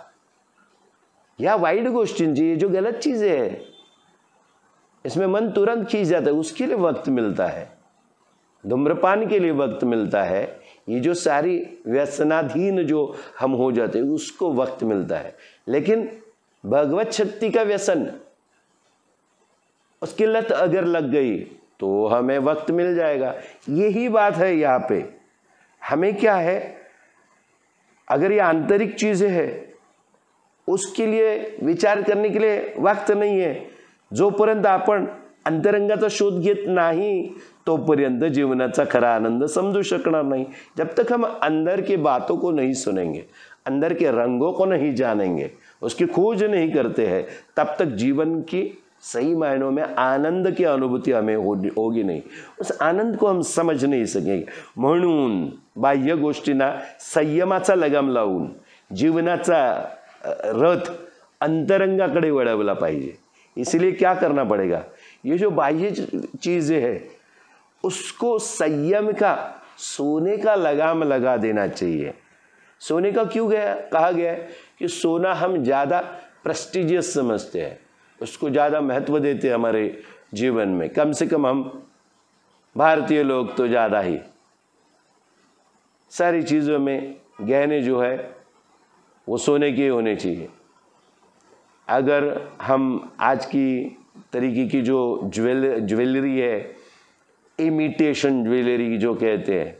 A: या वाईट गोष्टींची, ये जो गलत चीज़ें है, इसमें मन तुरंत खींच जाता है, उसके लिए वक्त मिलता है। धूम्रपान के लिए वक्त मिलता है, ये जो सारी व्यसनाधीन जो हम हो जाते हैं उसको वक्त मिलता है। लेकिन भगवत शक्ति का व्यसन, उसकी लत अगर लग गई तो हमें वक्त मिल जाएगा। यही बात है यहाँ पे। हमें क्या है, अगर ये आंतरिक चीज़ें है उसके लिए विचार करने के लिए वक्त नहीं है। जोपर्यंत आपण अंतरंगाचा शोध घेत नाही तोपर्यंत जीवनाचा खरा आनंद समझू शकणार नहीं। जब तक हम अंदर की बातों को नहीं सुनेंगे, अंदर के रंगों को नहीं जानेंगे, उसकी खोज नहीं करते हैं, तब तक जीवन की सही मायनों में आनंद की अनुभूति हमें होगी नहीं। उस आनंद को हम समझ नहीं सकेंगे। म्हणून बाह्य गोष्टींना संयमाचा लगाम लावून जीवनाचा रथ अंतरंगाकडे वळवला पाहिजे। इसलिए क्या करना पड़ेगा, ये जो बाह्य चीज़ें है उसको संयम का, सोने का लगाम लगा देना चाहिए। सोने का क्यों कहा गया है कि सोना हम ज़्यादा प्रेस्टिजियस समझते हैं, उसको ज़्यादा महत्व देते हैं हमारे जीवन में। कम से कम हम भारतीय लोग तो ज़्यादा ही सारी चीज़ों में गहने जो है वो सोने के होने चाहिए। अगर हम आज की तरीके की जो ज्वेलरी है, इमिटेशन ज्वेलरी जो कहते हैं,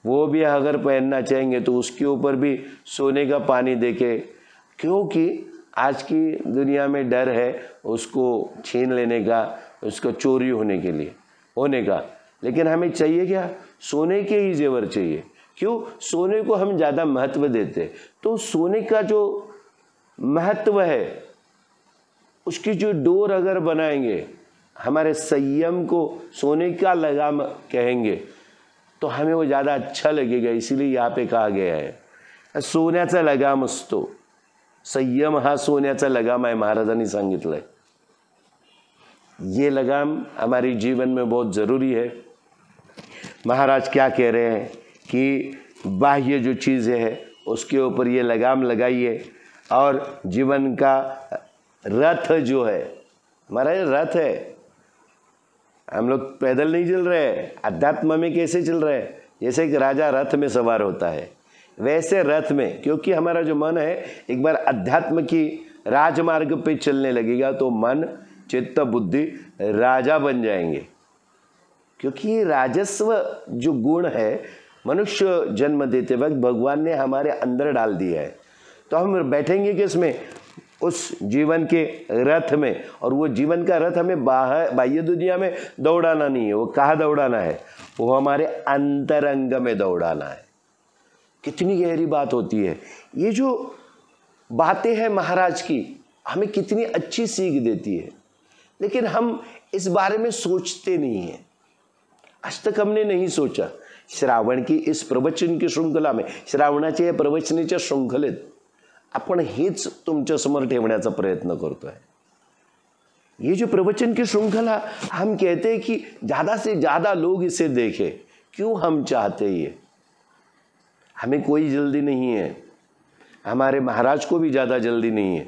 A: वो भी अगर पहनना चाहेंगे तो उसके ऊपर भी सोने का पानी देके, क्योंकि आज की दुनिया में डर है उसको छीन लेने का, उसको चोरी होने का। लेकिन हमें चाहिए क्या? सोने के ही जेवर चाहिए। क्यों? सोने को हम ज़्यादा महत्व देते। तो सोने का जो महत्व है उसकी जो डोर अगर बनाएंगे, हमारे संयम को सोने का लगाम कहेंगे तो हमें वो ज़्यादा अच्छा लगेगा। इसीलिए यहाँ पे कहा गया है सोन्याचा लगाम असतो, संयम हा सोन्याचा लगाम आहे, महाराजांनी सांगितलंय। ये लगाम हमारे जीवन में बहुत ज़रूरी है। महाराज क्या कह रहे हैं कि बाह्य जो चीज़ें है उसके ऊपर ये लगाम लगाइए और जीवन का रथ जो है, हमारा ये रथ है। हम लोग पैदल नहीं चल रहे हैं, अध्यात्म में कैसे चल रहे हैं? जैसे एक राजा रथ में सवार होता है, वैसे रथ में, क्योंकि हमारा जो मन है एक बार अध्यात्म की राजमार्ग पे चलने लगेगा तो मन, चित्त, बुद्धि राजा बन जाएंगे। क्योंकि राजस्व जो गुण है मनुष्य जन्म देते वक्त भगवान ने हमारे अंदर डाल दिया है। तो हम बैठेंगे किस में? उस जीवन के रथ में। और वो जीवन का रथ हमें बाह्य दुनिया में दौड़ाना नहीं है। वो कहाँ दौड़ाना है? वो हमारे अंतरंग में दौड़ाना है। कितनी गहरी बात होती है। ये जो बातें हैं महाराज की, हमें कितनी अच्छी सीख देती है, लेकिन हम इस बारे में सोचते नहीं हैं। आज तक हमने नहीं सोचा। श्रावण की इस प्रवचन की श्रृंखला में, श्रावणाच्या या प्रवचनाच्या श्रृंखलेत आपण हेच तुमच्या समोर ठेवण्याचा प्रयत्न करतोय। ये जो प्रवचन की श्रृंखला, हम कहते हैं कि ज़्यादा से ज़्यादा लोग इसे देखें। क्यों हम चाहते ये? हमें कोई जल्दी नहीं है, हमारे महाराज को भी ज़्यादा जल्दी नहीं है।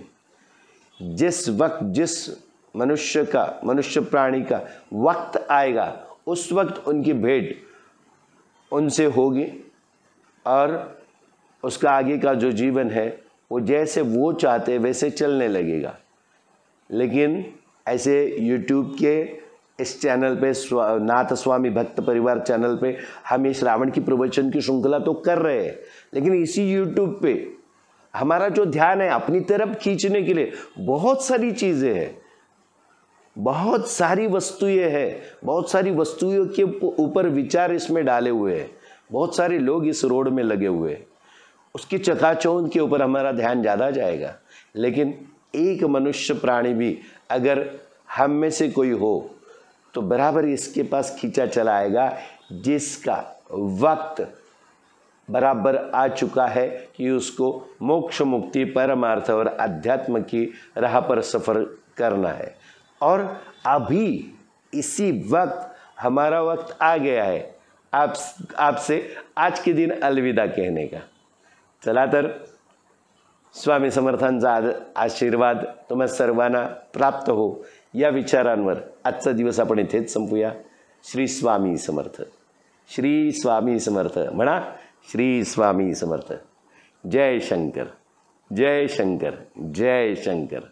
A: जिस वक्त जिस मनुष्य प्राणी का वक्त आएगा, उस वक्त उनकी भेंट उनसे होगी और उसका आगे का जो जीवन है वो जैसे वो चाहते वैसे चलने लगेगा। लेकिन ऐसे YouTube के इस चैनल पे, नाथ स्वामी भक्त परिवार चैनल पे, हम ये श्रावण की प्रवचन की श्रृंखला तो कर रहे हैं, लेकिन इसी YouTube पे हमारा जो ध्यान है अपनी तरफ खींचने के लिए बहुत सारी चीज़ें हैं, बहुत सारी वस्तुएं हैं, बहुत सारी वस्तुओं के ऊपर विचार इसमें डाले हुए हैं, बहुत सारे लोग इस रोड में लगे हुए हैं। उसकी चकाचौंध के ऊपर हमारा ध्यान ज़्यादा जाएगा। लेकिन एक मनुष्य प्राणी भी अगर हम में से कोई हो तो बराबर इसके पास खींचा चला आएगा, जिसका वक्त बराबर आ चुका है कि उसको मोक्ष मुक्ति परमार्थ और अध्यात्म की राह पर सफ़र करना है। और अभी इसी वक्त हमारा वक्त आ गया है आपसे आज के दिन अलविदा कहने का। चला तर स्वामी समर्थांचा आशीर्वाद तुम्हा सर्वांना प्राप्त हो या विचारांवर आजचा दिवस आपण इथेच संपूया। श्री स्वामी समर्थ, श्री स्वामी समर्थ म्हणा, श्री स्वामी समर्थ। जय शंकर, जय शंकर, जय शंकर।